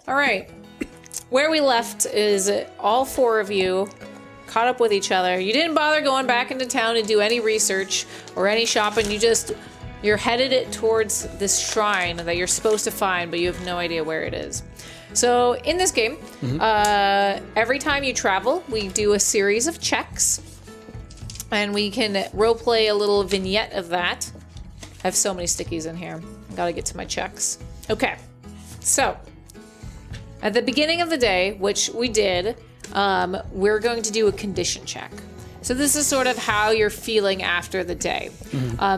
All right. Where we left is all four of you caught up with each other. You didn't bother going back into town to do any research or any shopping. You're headed it towards this shrine that you're supposed to find, but you have no idea where it is. So in this game, every time you travel, we do a series of checks, and we can roleplay a little vignette of that. I have so many stickies in here. I gotta get to my checks. Okay, so at the beginning of the day, which we did, we're going to do a condition check. So this is sort of how you're feeling after the day.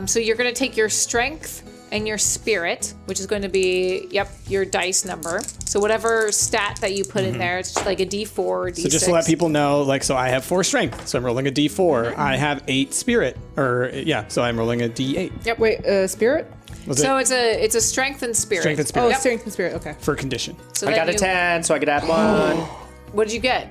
So you're going to take your strength and your spirit, which is going to be, your dice number. So whatever stat that you put in there, it's just like a D4 or D6. So just to let people know, so I have 4 strength, so I'm rolling a D4. I have 8 spirit, so I'm rolling a D8. Yep. Wait, spirit? So it's a strength and spirit. Strength and spirit. Oh, strength and spirit, okay. For condition. So I got a 10, so I could add 1. What did you get?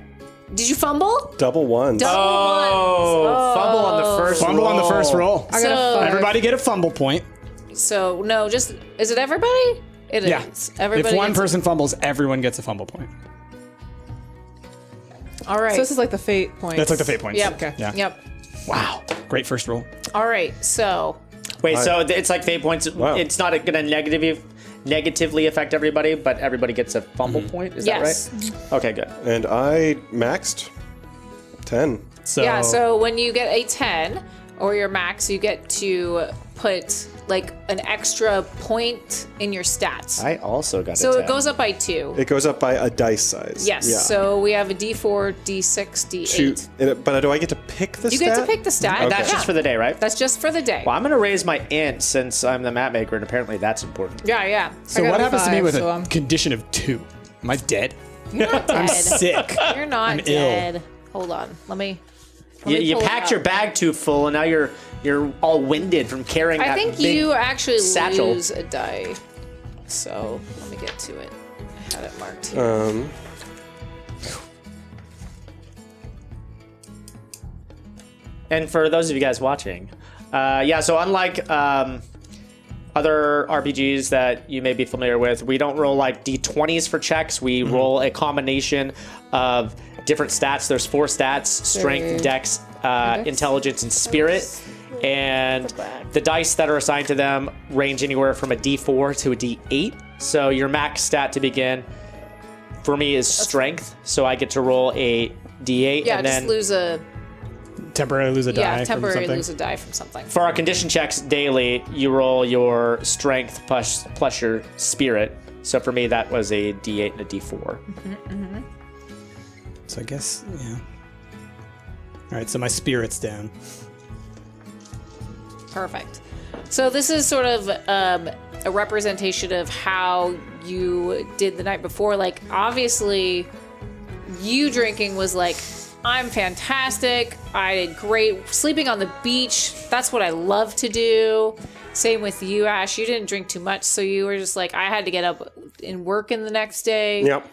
Did you fumble? Double ones. Fumble on the first roll. Fumble on the first roll. I got a 5. Everybody get a fumble point. So, no, is it everybody? It is. Everybody if one gets person fumbles, everyone gets a fumble point. All right. So this is like the fate points. That's like the fate points. Yep. Okay. Yeah. Yep. Wow. Great first roll. All right. So. Wait, so it's like fate points. Wow. It's not going to negatively affect everybody, but everybody gets a fumble point? Is Yes. that right? Okay, good. And I maxed 10. So when you get a 10 or your max, you get to put like an extra point in your stats. I also got a 10. So it goes up by 2. It goes up by a dice size. Yes. Yeah. So we have a D4, D6, D8. But do I get to pick the You stat? get to pick the stat. And that's just for the day, right? That's just for the day. Well, I'm going to raise my int since I'm the map maker, and apparently that's important. Yeah. So got what a happens to me 5, with so a I'm- condition of 2? Am I dead? You're not dead. I'm sick. You're not I'm ill. dead. Hold on. Let me You pull it packed up. your bag too full, and now you're all winded from carrying that I think big you actually satchel. lose a die. So let me get to it. I had it marked here. And for those of you guys watching, so unlike other RPGs that you may be familiar with, we don't roll like D20s for checks. We roll a combination of different stats. There's 4 stats: strength, dex, intelligence, and spirit. And the dice that are assigned to them range anywhere from a D4 to a D8. So your max stat to begin for me is strength. So I get to roll a D8. Yeah, and just then lose a Temporarily lose a die temporarily from something. lose a die from something. for our condition checks daily, you roll your strength plus your spirit. So for me, that was a D8 and a D4. So I guess, yeah. All right, so my spirit's down. Perfect. So this is sort of a representation of how you did the night before. Like, obviously, you drinking was like, I'm fantastic. I did great. Sleeping on the beach, that's what I love to do. Same with you, Ash. You didn't drink too much, so you were just like, I had to get up and work in the next day. Yep.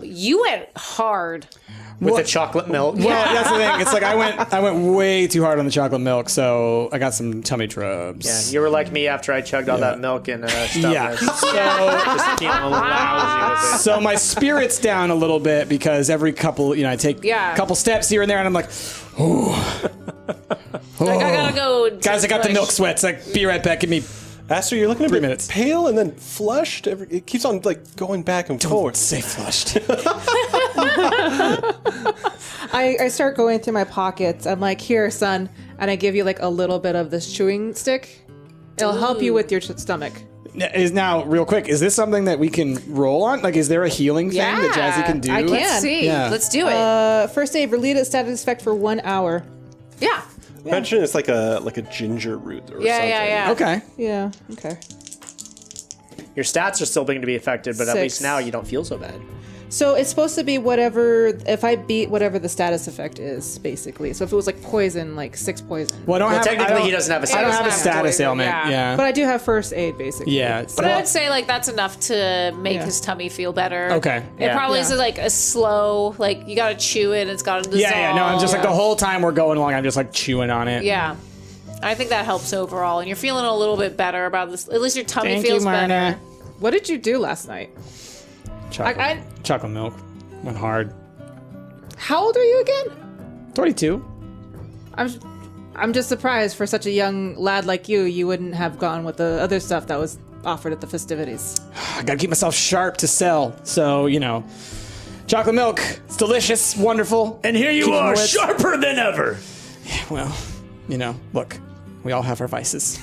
You went hard. With the chocolate milk. Well, that's the thing. It's like I went way too hard on the chocolate milk, so I got some tummy troubles. Yeah, you were like me after I chugged all that milk and stuff. Yeah. Just feeling a little lousy with it. So my spirit's down a little bit because every couple, I take a couple steps here and there, and I'm like, ooh. Like, I gotta go. Guys, I got the milk sweats. Like, be right back. Give me Aster, you're looking a 3 bit minutes. pale and then flushed. It keeps on going back and forth. Say flushed. I start going through my pockets. I'm like, here, son. And I give you like a little bit of this chewing stick. It'll help you with your stomach. Now, real quick, is this something that we can roll on? Like, is there a healing thing that Jazzy can do? I can. Let's see. Yeah. Let's do it. First aid, relieve a status effect for 1 hour. Yeah. Imagine it's like a ginger root or something. Yeah. Okay. Yeah, okay. Your stats are still going to be affected, but at 6. least now you don't feel so bad. So it's supposed to be whatever, if I beat whatever the status effect is, basically. So if it was like poison, like 6 poison. Well, Technically, he doesn't have a I don't status. have a have status poison, ailment. yeah. Yeah. But I do have first aid, basically. Yeah. But I would say like that's enough to make Yeah. his tummy feel better. Okay. It Yeah. probably Yeah. is like a slow, like you gotta chew it. It's gotta dissolve. Yeah. No, I'm just like the whole time we're going along, I'm just like chewing on it. Yeah. I think that helps overall, and you're feeling a little bit better about this. At least your tummy Thank feels you, Marna. better. What did you do last night? Chocolate milk went hard. How old are you again? 22. I'm just surprised for such a young lad like you. You wouldn't have gone with the other stuff that was offered at the festivities. I gotta keep myself sharp to sell. So, chocolate milk. It's delicious, wonderful. And here you Keep are, my wits. sharper than ever. Well, look, we all have our vices.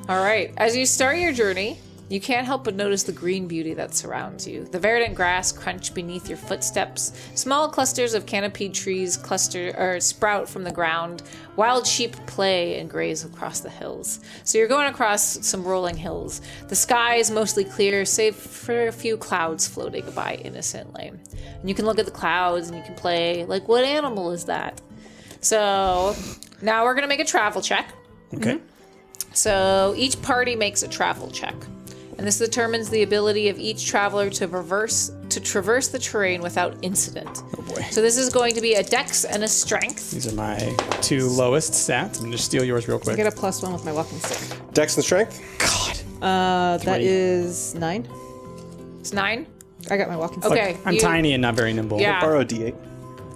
All right. As you start your journey, you can't help but notice the green beauty that surrounds you. The verdant grass crunch beneath your footsteps. Small clusters of canopied trees sprout from the ground. Wild sheep play and graze across the hills. So you're going across some rolling hills. The sky is mostly clear, save for a few clouds floating by innocently. And you can look at the clouds and you can play, like, what animal is that? So now we're going to make a travel check. Okay. So each party makes a travel check. And this determines the ability of each traveler to traverse the terrain without incident. Oh boy. So this is going to be a dex and a strength. These are my 2 lowest stats. I'm gonna just steal yours real I quick. get a +1 with my walking stick. Dex and strength. God. That is 9. It's 9. I got my walking stick. Okay. I'm tiny and not very nimble. Yeah. Borrow a D8.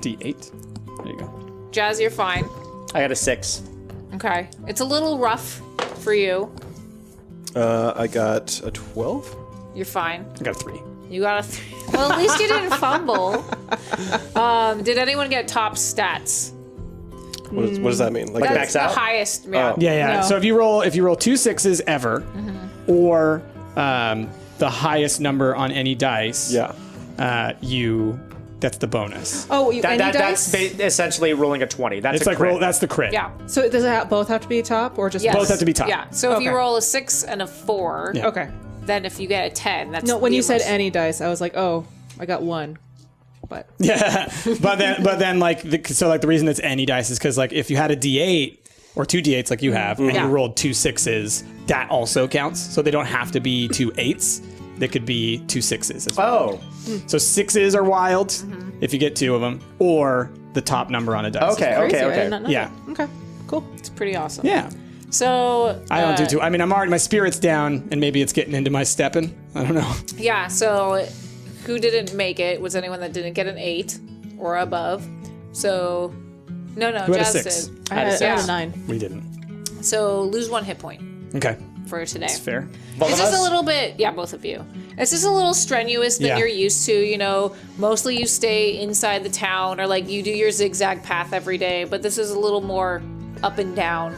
D8. There you go. Jazz, you're fine. I got a 6. Okay. It's a little rough for you. I got a 12. You're fine. I got a 3. You got a 3. Well, at least you didn't fumble. Did anyone get top stats? What does that mean? Like That's max the out? highest. Yeah. Oh. Yeah. No. So if you roll 2 6s ever, or the highest number on any dice, that's the bonus. Oh, any dice? That's essentially rolling a 20. That's It's a like crit. that's the crit. Yeah. So does it both have to be top or just Yes. Both have to be top. Yeah. So if you Okay. roll a 6 and a 4, Yeah. Okay. then if you get a 10, that's No, when the you said most- any dice, I was like, oh, I got 1. But Yeah, but then the reason it's any dice is because, like, if you had a D8 or 2 D8s like you have, and Yeah. you rolled 2 6s, that also counts. So they don't have to be 2 8s; they could be 2 6s as well. Oh, So 6s are wild if you get 2 of them, or the top number on a dice. okay, crazy. I okay. did not know Yeah. that. Okay, cool. It's pretty awesome. Yeah, So I don't do too. I mean, I'm already my spirit's down, and maybe it's getting into my stepping. I don't know. yeah. So who didn't make it was anyone that didn't get an 8 or above. So no, Who had a Jazz 6? did. I had a Yeah. 9. We didn't. So lose 1 hit point Okay, for today. that's fair. Both It's of just us? a little bit, yeah, both of you. It's just a little strenuous than Yeah. you're used to, Mostly you stay inside the town or like you do your zigzag path every day, but this is a little more up and down.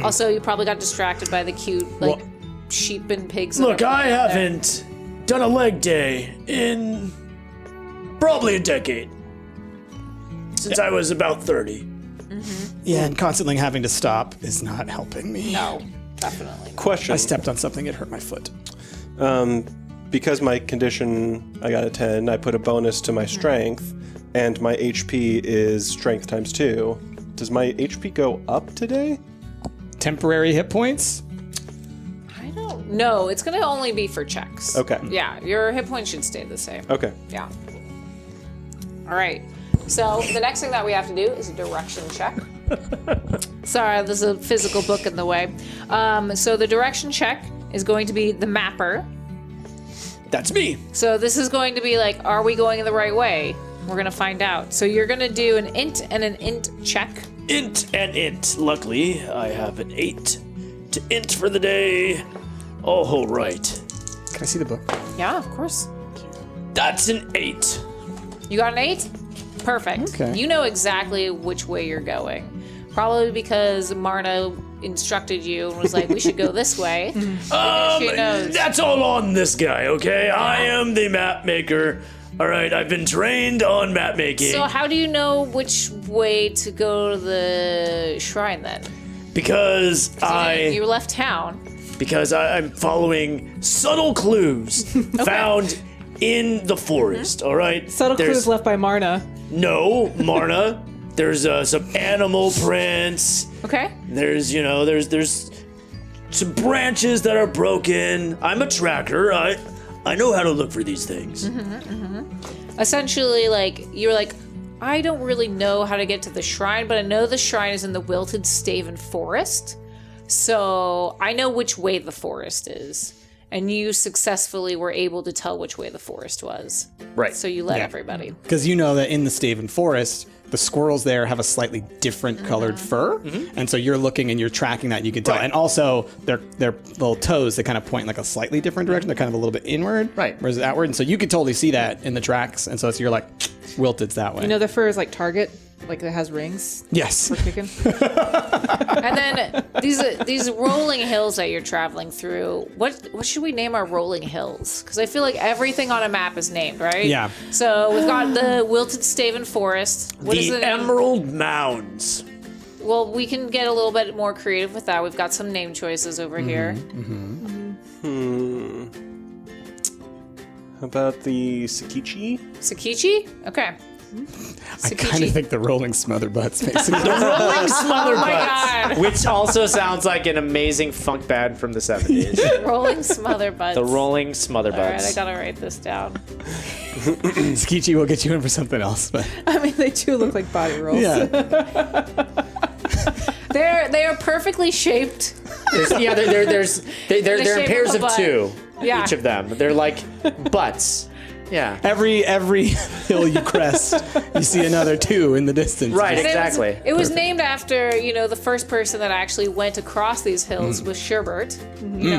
Also, you probably got distracted by the cute, like, Well- sheep and pigs. that Look, are I there. haven't done a leg day in probably a decade. Since I was about 30. Yeah, and constantly having to stop is not helping me. No, definitely. Question. I stepped on something; it hurt my foot. Because my condition, I got a 10, I put a bonus to my strength, and my HP is strength times 2. Does my HP go up today? Temporary hit points. I don't know. It's going to only be for checks. Okay. Yeah, your hit points should stay the same. Okay. Yeah. All right. So the next thing that we have to do is a direction check. Sorry, there's a physical book in the way. So the direction check is going to be the mapper. That's me. So this is going to be like, are we going in the right way? We're going to find out. So you're going to do an int and an int check. Int and int. Luckily, I have an 8 to int for the day. All right. Can I see the book? Yeah, of course. That's an 8. You got an 8? Perfect. Okay. You know exactly which way you're going. Probably because Marna instructed you and was like, we should go this way. She knows. That's all on this guy, okay? I am the map maker. All right, I've been trained on map making. So how do you know which way to go to the shrine then? because You left town. I'm following subtle clues found in the forest. All right. Subtle clues left by Marna. No, Marna. There's some animal prints. Okay. There's there's some branches that are broken. I'm a tracker. I know how to look for these things. Essentially, like, you're like, I don't really know how to get to the shrine, but I know the shrine is in the Wilted Staven Forest. So I know which way the forest is. and you successfully were able to tell which way the forest was. Right. So you let Yeah. everybody. Because you know that in the Staven Forest, the squirrels there have a slightly different colored fur, and so you're looking and you're tracking that. You can tell, Right. and also their little toes, they kind of point in like a slightly different direction. They're kind of a little bit inward, Right. whereas outward, and so you could totally see that in the tracks. And so you're like, Wilted's that way. You know, the fur is like Target, like it has rings yes. for kicking. And then these rolling hills that you're traveling through, what should we name our rolling hills? Because I feel like everything on a map is named, right? Yeah. So we've got the Wilted Staven Forest. What is The the name? Emerald Mounds. Well, we can get a little bit more creative with that. We've got some name choices over here. How about the Sakichi? Sakichi? Okay. I kind of think the rolling Smotherbutts makes it. Rolling Smotherbutts. Oh my God. Which also sounds like an amazing funk band from the 70s. Rolling Smotherbutts. The Rolling Smotherbutts. All right, I gotta write this down. Skichi will get you in for something else, but I mean, they do look like body rolls. yeah. They are perfectly shaped. they're in shape pairs of a of butt. two. Yeah. Each of them. They're like butts. Yeah. Every hill you crest, you see another two in the distance. Right. And Exactly. It was named after, the first person that actually went across these hills was Sherbert.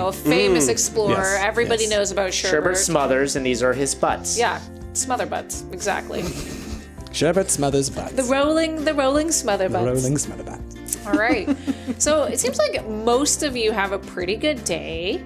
A famous explorer. Yes, Everybody yes. knows about Sherbert. Sherbert Smothers, and these are his butts. Yeah, Smotherbutts, exactly. Sherbet smothers butts. the rolling Smotherbutts. Rolling Smotherbutts. All right. So it seems like most of you have a pretty good day.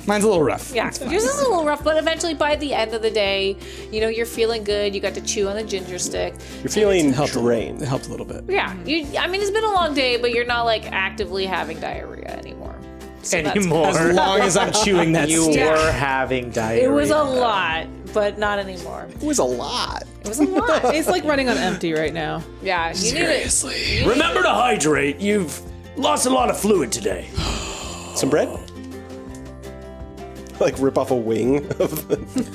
Mine's a little rough. Yeah, It's fine. yours is a little rough, but eventually by the end of the day, you're feeling good. You got to chew on the ginger stick. You're feeling Helped drained. It helped a little bit. Yeah, it's been a long day, but you're not like actively having diarrhea anymore. So that's Anymore. As long as I'm chewing that You stick. were having diarrhea. It was a lot, but not anymore. It was a lot. It was a lot. It's like running on empty right now. Yeah, you need it. Remember to hydrate. You've lost a lot of fluid today. Some bread? Like rip off a wing of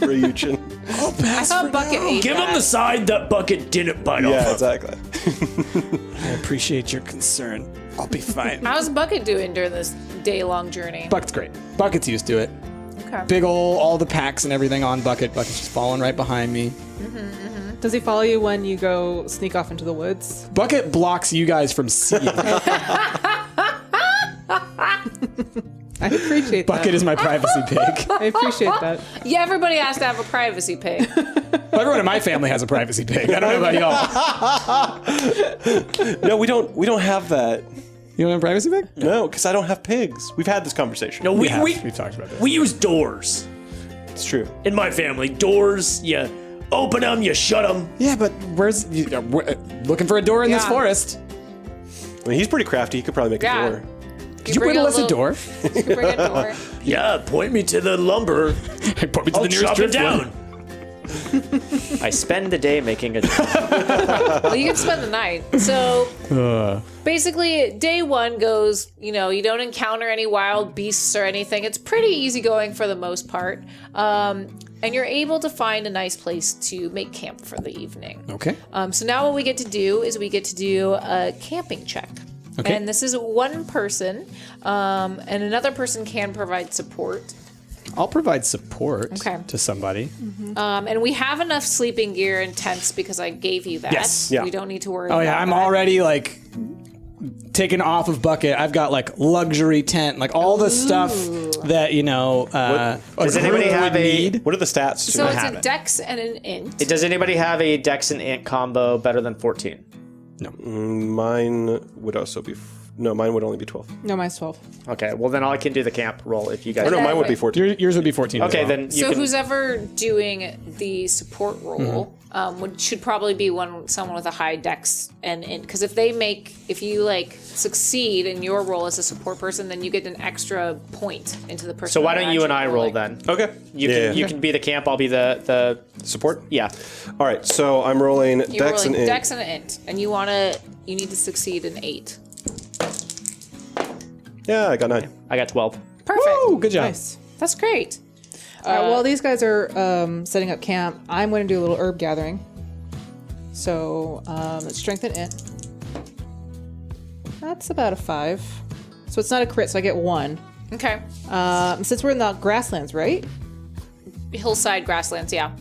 Ryuujin. I saw Bucket ate Give him that. the side that Bucket didn't bite off Yeah, of. exactly. I appreciate your concern. I'll be fine. How's Bucket doing during this day-long journey? Bucket's great. Bucket's used to it. Okay. Big all the packs and everything on Bucket. Bucket's just following right behind me. Does he follow you when you go sneak off into the woods? Bucket blocks you guys from seeing. I appreciate Bucket that. is my privacy pig. I appreciate that. Yeah, everybody has to have a privacy pig. Everyone in my family has a privacy pig. I don't know about y'all. No, we don't have that. You don't have a privacy pig? No, because I don't have pigs. We've had this conversation. No, We've we talked about this. we use doors It's true. in my family. Doors, you open them, you shut them. Yeah, but looking for a door in this Yeah. forest? I mean, he's pretty crafty. He could probably make Yeah. a door. Could you riddle us a door? You bring a door. Yeah, point me to the lumber. Point me to I'll the nearest chop it driftwood. down. I spend the day making a. Well, you can spend the night. So basically, day one goes, you don't encounter any wild beasts or anything. It's pretty easygoing for the most part. And you're able to find a nice place to make camp for the evening. Okay. So now what we get to do is we get to do a camping check. Okay. And this is one person, and another person can provide support. I'll provide support Okay. to somebody. And we have enough sleeping gear and tents because I gave you that. Yes. Yeah. We don't need to worry Oh about yeah, I'm that. already like taken off of Bucket. I've got like luxury tent, like all the stuff that Does anybody have a? need. What are the stats to So it? it's have a it. dex and an int. Does anybody have a Dex and Int combo better than 14? Mine would also be. No, mine would only be 12. No, mine's 12. Okay, well then I can do the camp roll if you guys. Or no, then- mine would be wait. 14. Yours would be 14. as Okay, well. then you So can. who's ever doing the support role should probably be someone with a high dex and int, because if you succeed in your role as a support person, then you get an extra point into the person. So why that don't you and actually I roll rolling. then? Okay. You can be the camp. I'll be the Support? yeah. All right, so I'm rolling You're Dex rolling and Int. dex and an int, and you need to succeed in 8. Yeah, I got 9. I got 12. Perfect. Oh, good job. Nice. That's great. All right, while these guys are setting up camp, I'm going to do a little herb gathering. So let's strengthen it. That's about a 5. So it's not a crit, so I get 1. Okay. Since we're in the grasslands, right? Hillside grasslands, yeah.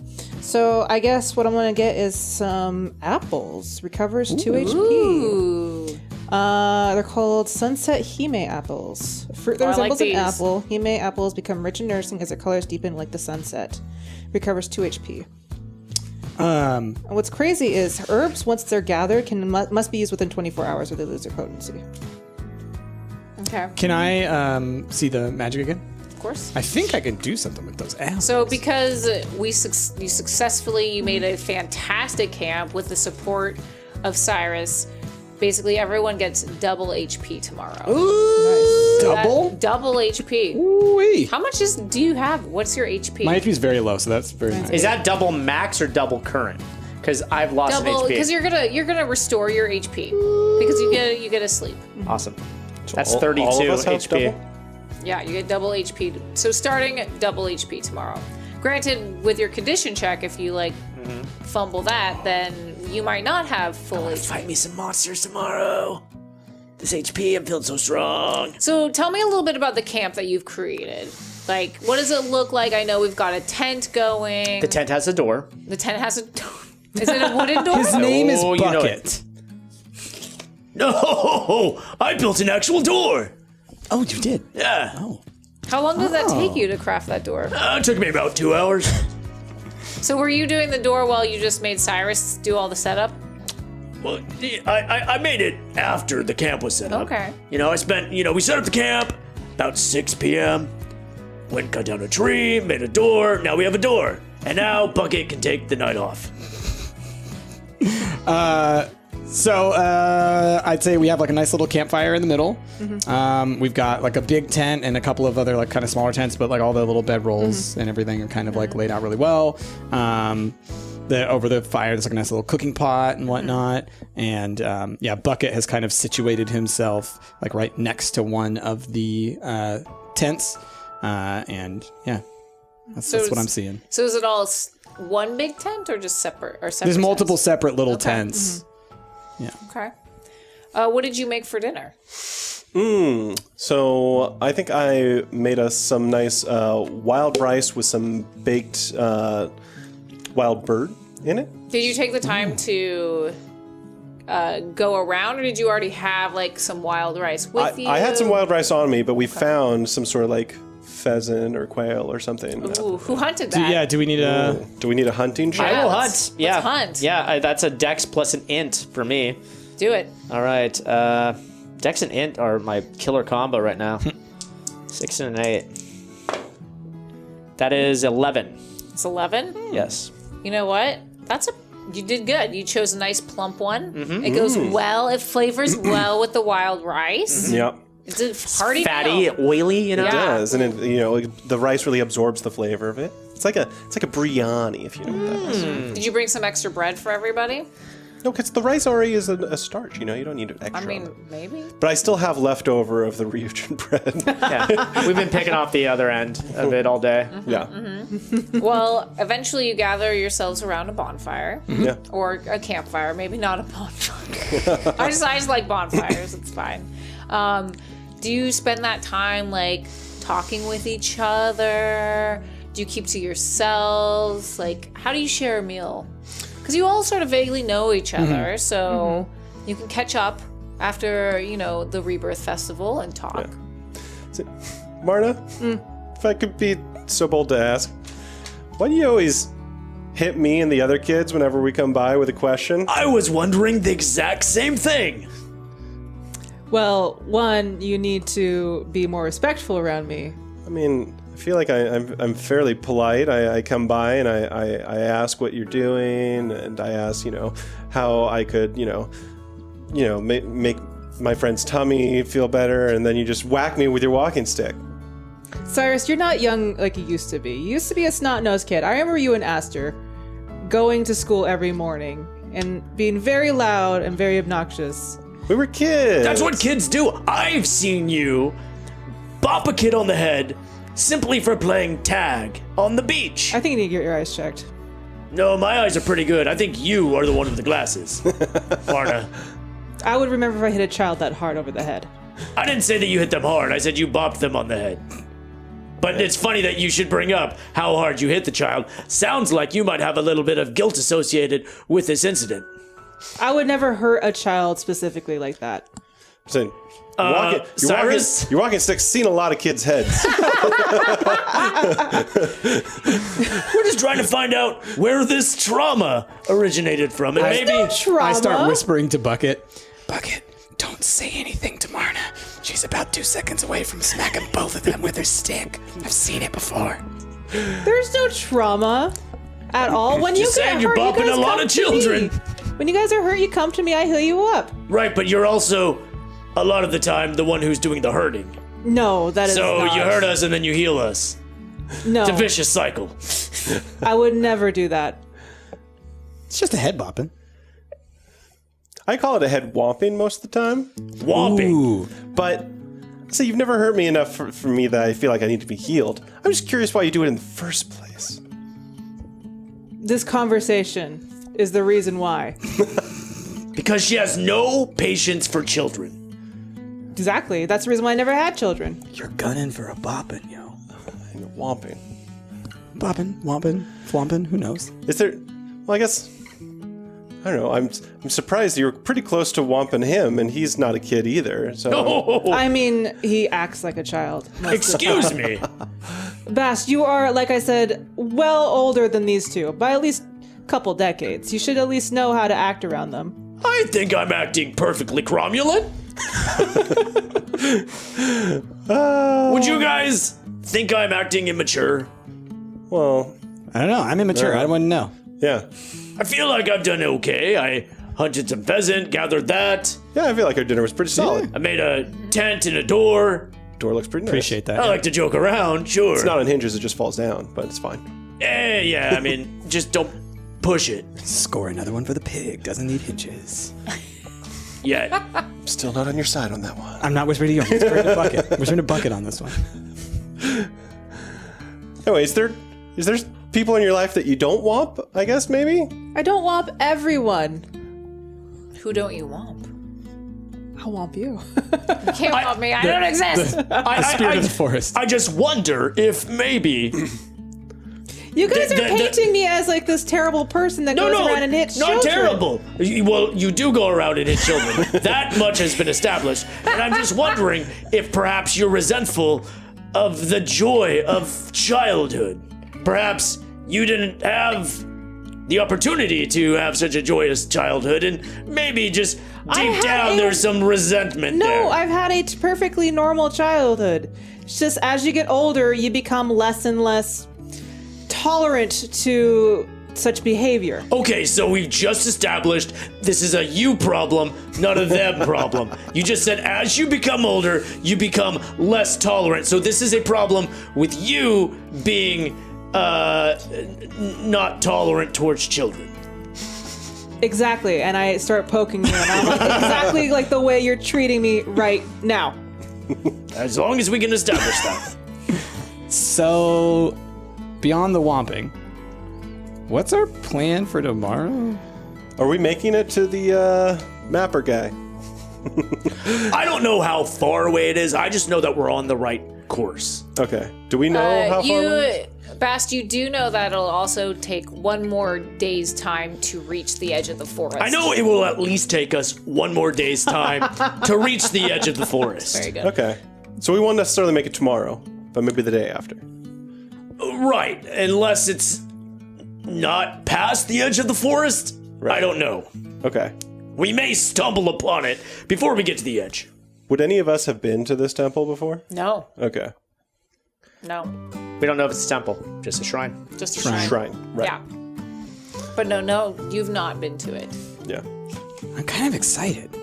So I guess what I'm gonna get is some apples. Recovers 2 HP. Ooh. They're called Sunset Hime apples. A fruit that Oh, I like resembles an these. apple. Hime apples become rich and nourishing as their colors deepen like the sunset. Recovers 2 HP. And what's crazy is herbs, once they're gathered, must be used within 24 hours or they lose their potency. Okay. Can I see the magic again? Of course. I think I can do something with those apples. So because you successfully made a fantastic camp with the support of Cyrus, basically everyone gets double HP tomorrow. Ooh, double? Double HP. Ooh-wee. How much do you have? What's your HP? My HP is very low, so that's very nice. Is that double max or double current? Because I've lost double, an HP. because you're gonna restore your HP because you get a sleep. Awesome. That's all- 32 all of us have HP. double? Yeah, you get double HP. So starting at double HP tomorrow. Granted, with your condition check, if you fumble that, then you might not have full HP. Fight me some monsters tomorrow. This HP, I'm feeling so strong. So tell me a little bit about the camp that you've created. Like, what does it look like? I know we've got a tent going. The tent has a door. The tent has a door. Is it a wooden door? His name is Oh, you know Bucket. No, I built an actual door. Oh, you did? Yeah. Oh. How long did that take you to craft that door? It took me about 2 hours. So were you doing the door while you just made Cyrus do all the setup? Well, I made it after the camp was set up. Okay. We set up the camp about 6 p.m. Went cut down a tree, made a door. Now we have a door. And now Bucket can take the night off. So I'd say we have like a nice little campfire in the middle. We've got like a big tent and a couple of other like kind of smaller tents, but like all the little bedrolls and everything are kind of like laid out really well. Over the fire, there's like a nice little cooking pot and whatnot. And Bucket has kind of situated himself like right next to one of the tents. That's what I'm seeing. So is it all one big tent or just separate? Or separate There's multiple tents? separate little Okay. tents. Yeah. Okay. What did you make for dinner? So I think I made us some nice wild rice with some baked wild bird in it. Did you take the time to go around, or did you already have like some wild rice with you? I had some wild rice on me, but we found some sort of like pheasant or quail or something. Ooh, who hunted that? Do we need a... Do we need a hunting check? I will let's- hunt. Yeah. let's hunt. Yeah, that's a dex plus an int for me. Do it. All right. Dex and int are my killer combo right now. 6 and an 8. That is 11. It's 11. Yes. You know what? You did good. You chose a nice plump one. It goes well. It flavors well with the wild rice. Yep. It's a hearty Fatty, meal. oily, you know? Yeah. It does, and the rice really absorbs the flavor of it. It's like a biryani, if you know what that is. Did you bring some extra bread for everybody? No, because the rice already is a starch. You don't need it extra. I mean, maybe. But I still have leftover of the Ryuujin bread. Yeah. We've been picking off the other end of it all day. Yeah. Well, eventually you gather yourselves around a bonfire. Yeah. Or a campfire, maybe not a bonfire. I just like bonfires. It's fine. Do you spend that time like talking with each other? Do you keep to yourselves? Like, how do you share a meal? Because you all sort of vaguely know each other, so you can catch up after the Rebirth Festival and talk. Marna, if I could be so bold to ask, why do you always hit me and the other kids whenever we come by with a question? I was wondering the exact same thing. Well, one, you need to be more respectful around me. I mean, I feel like I'm fairly polite. I come by and I ask what you're doing, and I ask, how I could, make my friend's tummy feel better, and then you just whack me with your walking stick. Cyrus, you're not young like you used to be. You used to be a snot-nosed kid. I remember you and Aster going to school every morning and being very loud and very obnoxious. We were kids. That's what kids do. I've seen you bop a kid on the head simply for playing tag on the beach. I think you need to get your eyes checked. No, my eyes are pretty good. I think you are the one with the glasses. Marna. I would remember if I hit a child that hard over the head. I didn't say that you hit them hard. I said you bopped them on the head. But it's funny that you should bring up how hard you hit the child. Sounds like you might have a little bit of guilt associated with this incident. I would never hurt a child specifically like that. So, Cyrus? Your walking stick's seen a lot of kids' heads. We're just trying to find out where this trauma originated from. And maybe Trauma. I start whispering to Bucket. Bucket, don't say anything to Marna. She's about 2 seconds away from smacking both of them with her stick. I've seen it before. There's no trauma at all. When Just you saying get you're hurt, you bopping guys a lot come of to children. me. When you guys are hurt, you come to me. I heal you up. Right, but you're also a lot of the time the one who's doing the hurting. No, that is So not. you hurt us and then you heal us. No, It's a vicious cycle. I would never do that. It's just a head bopping. I call it a head whomping most of the time. Whomping. Ooh. But, so you've never hurt me enough for me that I feel like I need to be healed. I'm just curious why you do it in the first place. This conversation is the reason why. Because she has no patience for children. Exactly. That's the reason why I never had children. You're gunning for a bopping, yo. And whomping. Bopping, womping, flomping, who knows? Is there... Well, I guess... I don't know. I'm surprised you're pretty close to whomping him, and he's not a kid either. So Oh, I mean, he acts like a child. most of the excuse time. me. Bast, you are, like I said, well older than these two by at least a couple decades. You should at least know how to act around them. I think I'm acting perfectly cromulent. Would you guys think I'm acting immature? well, I don't know. I'm immature. I wouldn't know. yeah. I feel like I've done okay. I hunted some pheasant, gathered that. Yeah, I feel like our dinner was pretty solid. I made a tent and a door. Door looks pretty nice. Appreciate that. I like to joke around, sure. It's not on hinges, it just falls down, but it's fine. Yeah, I mean, just don't push it Score another one for the pig. Doesn't need hinges. yet. I'm still not on your side on that one. I'm not whispering to you. I'm whispering to Bucket. Whispering to Bucket on this one. Anyway, is there people in your life that you don't whomp, I guess, maybe? I don't whomp everyone. Who don't you womp? I'll whomp you. You can't womp me. I don't exist. Spirit of the forest. I just wonder if maybe... You guys are the- painting me as like this terrible person that goes around and hits not children. terrible. Well, you do go around and hit children. That much has been established. And I'm just wondering if perhaps you're resentful of the joy of childhood. Perhaps you didn't have the opportunity to have such a joyous childhood, and maybe just deep had down a- there's some resentment there. No, I've had a perfectly normal childhood. It's just as you get older, you become less and less tolerant to such behavior. Okay, so we've just established this is a you problem, not a them problem. You just said as you become older, you become less tolerant. So this is a problem with you being not tolerant towards children. Exactly, and I start poking you, and I'm like, exactly like the way you're treating me right now. As long as we can establish that. So, beyond the womping, what's our plan for tomorrow? Are we making it to the mapper guy? I don't know how far away it is. I just know that we're on the right course. Okay. Do we know how far away? Bast, you do know that it'll also take one more day's time to reach the edge of the forest. I know it will at least take us one more day's time to reach the edge of the forest. Very good. Okay. So we won't necessarily make it tomorrow, but maybe the day after. Right, unless it's not past the edge of the forest. I don't know. Okay. We may stumble upon it before we get to the edge. Would any of us have been to this temple before? No, Okay. no. We don't know if it's a temple, just a shrine. Just a shrine. Shrine. Right. Yeah. But no, you've not been to it. Yeah. I'm kind of excited.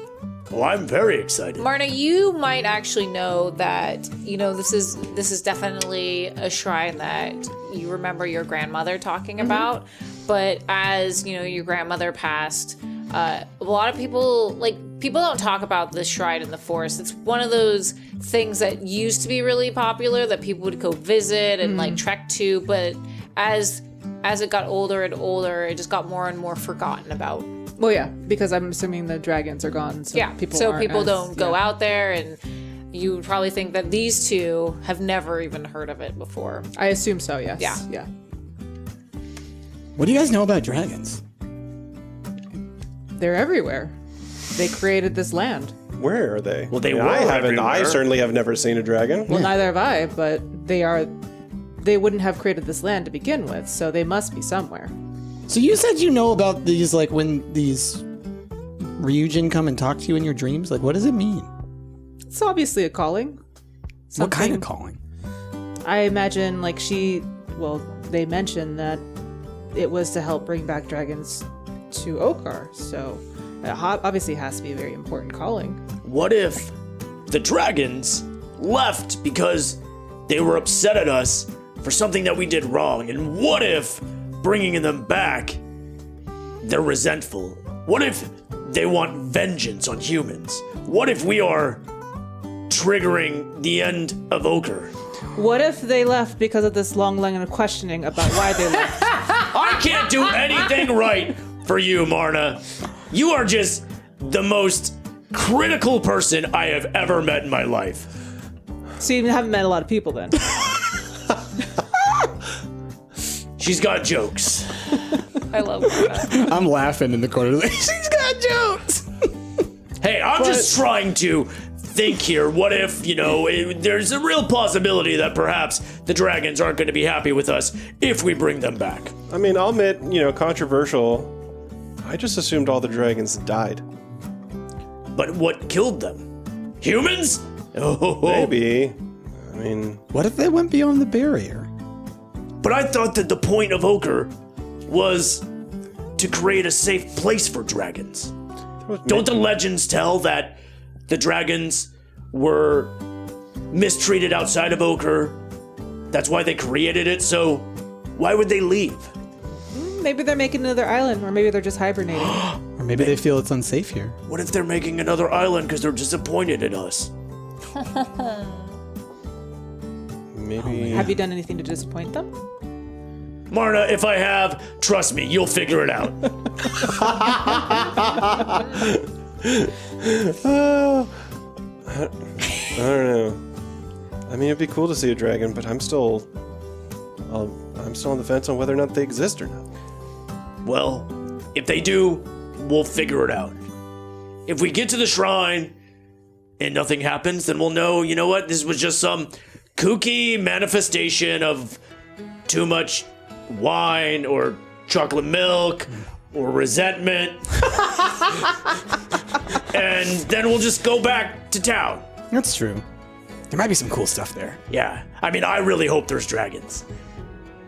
Oh, I'm very excited. Marna, you might actually know that, this is definitely a shrine that you remember your grandmother talking about. But as, your grandmother passed, a lot of people don't talk about this shrine in the forest. It's one of those things that used to be really popular that people would go visit and trek to, but as it got older and older, it just got more and more forgotten about. Well, yeah, because I'm assuming the dragons are gone. So Yeah, people so aren't people as- don't go yeah. out there, and you would probably think that these two have never even heard of it before. I assume so, yes. Yeah. What do you guys know about dragons? They're everywhere. They created this land. Where are they? Well, they I mean, were I haven't. I everywhere. certainly have never seen a dragon. Well, neither have I, but they wouldn't have created this land to begin with, so they must be somewhere. So you said you know about these, like, when these Ryuujin come and talk to you in your dreams? Like, what does it mean? It's obviously a calling. What kind Something- of calling? I imagine, like, they mentioned that it was to help bring back dragons to Okar, so it obviously has to be a very important calling. What if the dragons left because they were upset at us for something that we did wrong? And what if bringing them back, they're resentful? What if they want vengeance on humans? What if we are triggering the end of Okar? What if they left because of this long line of questioning about why they left? I can't do anything right for you, Marna. You are just the most critical person I have ever met in my life. So you haven't met a lot of people then. She's got jokes. I love that. I'm laughing in the corner. Like, she's got jokes. Hey, I'm just trying to think here. What if, there's a real possibility that perhaps the dragons aren't going to be happy with us if we bring them back? I mean, I'll admit, controversial. I just assumed all the dragons died. But what killed them? Humans? Oh, Maybe. I mean, What if they went beyond the barrier? But I thought that the point of Okar was to create a safe place for dragons. Don't the legends tell that the dragons were mistreated outside of Okar? That's why they created it, so why would they leave? Maybe they're making another island, or maybe they're just hibernating. Or maybe they feel it's unsafe here. What if they're making another island because they're disappointed in us? maybe. Have you done anything to disappoint them? Marna, if I have, trust me, you'll figure it out. I don't know. I mean, it'd be cool to see a dragon, but I'm still on the fence on whether or not they exist or not. Well, if they do, we'll figure it out. If we get to the shrine and nothing happens, then we'll know, you know what, this was just some kooky manifestation of too much wine or chocolate milk or resentment. And then we'll just go back to town. That's true. There might be some cool stuff there. Yeah, I mean, I really hope there's dragons.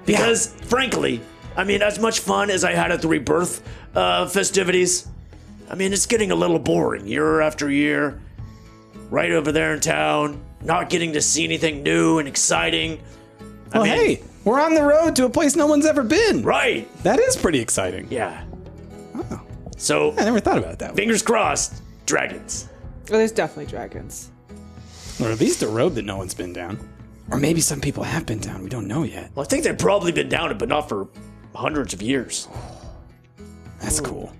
Because, frankly, I mean, as much fun as I had at the rebirth festivities, I mean, it's getting a little boring year after year. Right over there in town, not getting to see anything new and exciting. Well, hey, we're on the road to a place no one's ever been. Right. That is pretty exciting. Yeah. Oh, So, I never thought about it that way. fingers crossed, dragons. Oh, there's definitely dragons. Or at least a road that no one's been down. Or maybe some people have been down. We don't know yet. Well, I think they've probably been down it, but not for hundreds of years. That's cool.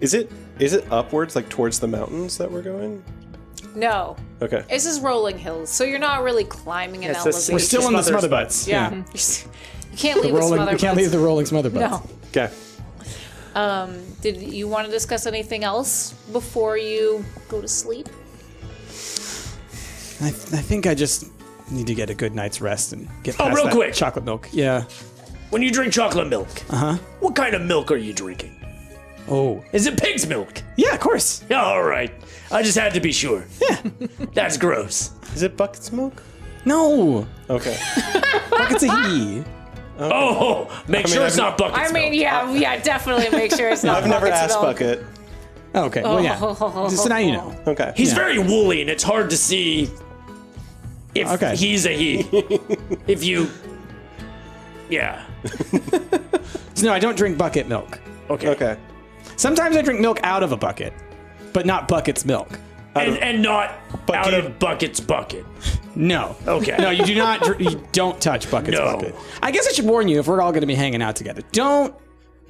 Is it upwards, like towards the mountains that we're going? No. Okay. This is rolling hills, so you're not really climbing an It's a elevation. We're still in the Smotherbutts. Smotherbutts. Yeah. You can't leave the Rolling, we can't leave the rolling Smotherbutts. No. Okay. Did you want to discuss anything else before you go to sleep? I think I just need to get a good night's rest and get past real that quick. chocolate milk. Yeah. When you drink chocolate milk, what kind of milk are you drinking? Oh. Is it pig's milk? Yeah, of course. Yeah, all right. I just had to be sure. Yeah. That's gross. Is it buckets milk? No. Okay. Buckets of he. Oh, make sure it's not buckets I mean, milk. yeah, definitely make sure it's not. I've never buckets asked milk. bucket. Okay. Well, yeah. So now you know. Okay. He's very woolly, and it's hard to see if Okay. he's a he. If you... Yeah. So no, I don't drink bucket milk. Okay. Okay. Sometimes I drink milk out of a bucket, but not bucket's milk. And not But out do of bucket's bucket. No. Okay. No, you do not. You don't touch bucket's No. bucket. I guess I should warn you if we're all going to be hanging out together. Don't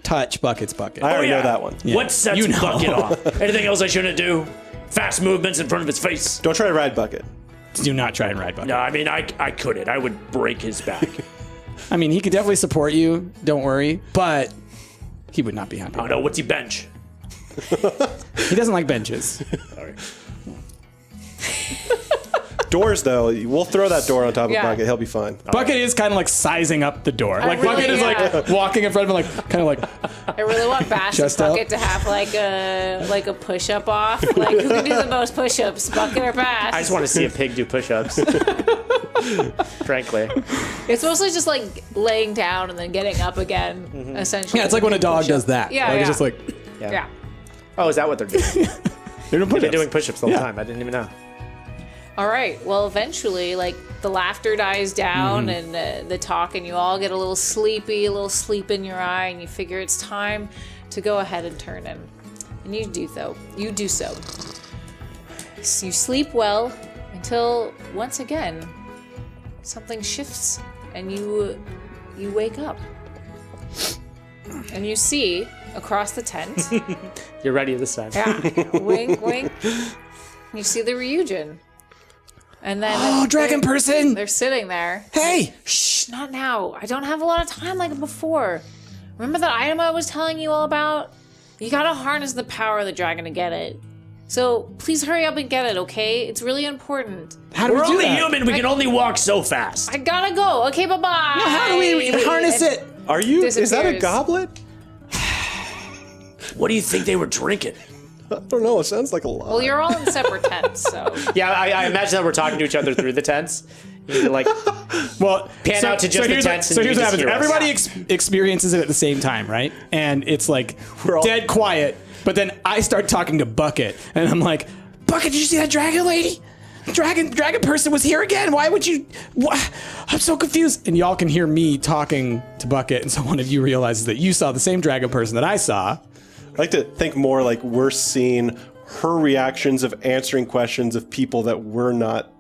touch bucket's bucket. I already yeah. know that one. Yeah. What sets You know. bucket off? Anything else I shouldn't do? fast movements in front of his face. Don't try to ride Bucket. Do not try and ride Bucket. No, I mean, I couldn't. I would break his back. I mean, he could definitely support you. Don't worry. But he would not be happy. Oh, no, what's he bench? He doesn't like benches. All right. Doors, though, we'll throw that door on top of Yeah. Bucket. He'll be fine. Bucket is kind of like sizing up the door. Like really- Bucket is yeah. like walking in front of him, like kind of like. I really want Bash and Chest out. Bucket to have like a push-up off. Like, who can do the most push-ups, Bucket or Bash? I just want to see a pig do push-ups. Frankly. It's mostly just like laying down and then getting up again, essentially. Yeah, it's like when a dog does that. Yeah, like, yeah. It's just like Yeah. Oh, is that what they're doing? they're doing They're push-ups. doing push-ups the whole Yeah. time. I didn't even know. All right. Well, eventually, like the laughter dies down and the talk, and you all get a little sleepy, a little sleep in your eye, and you figure it's time to go ahead and turn in. And you do so. You do so. So you sleep well until once again something shifts, and you wake up, and you see across the tent. You're ready this time. Yeah. Wink, wink. You see the Ryuujin. And then Oh, dragon person! they're sitting there. Hey! Shh, not now. I don't have a lot of time like before. Remember that item I was telling you all about? You gotta harness the power of the dragon to get it. So please hurry up and get it, okay? It's really important. How do We're we do only that? human. We can only walk so fast. I gotta go. Okay, bye-bye. No, how do we harness And- it? Are you? Is that a Disappears. goblet? What do you think they were drinking? I don't know. It sounds like a lot. Well, you're all in separate tents, so... Yeah, I imagine that we're talking to each other through the tents. You can, like, Well, Pan out to just the here's tents and so you here's what just happens. hear us. Everybody experiences it at the same time, right? And it's like We're all- dead quiet. But then I start talking to Bucket, and I'm like, Bucket, did you see that dragon lady? Dragon person was here again. Why would you? I'm so confused. And y'all can hear me talking to Bucket, and so one of you realizes that you saw the same dragon person that I saw. I like to think more like we're seeing her reactions of answering questions of people that we're not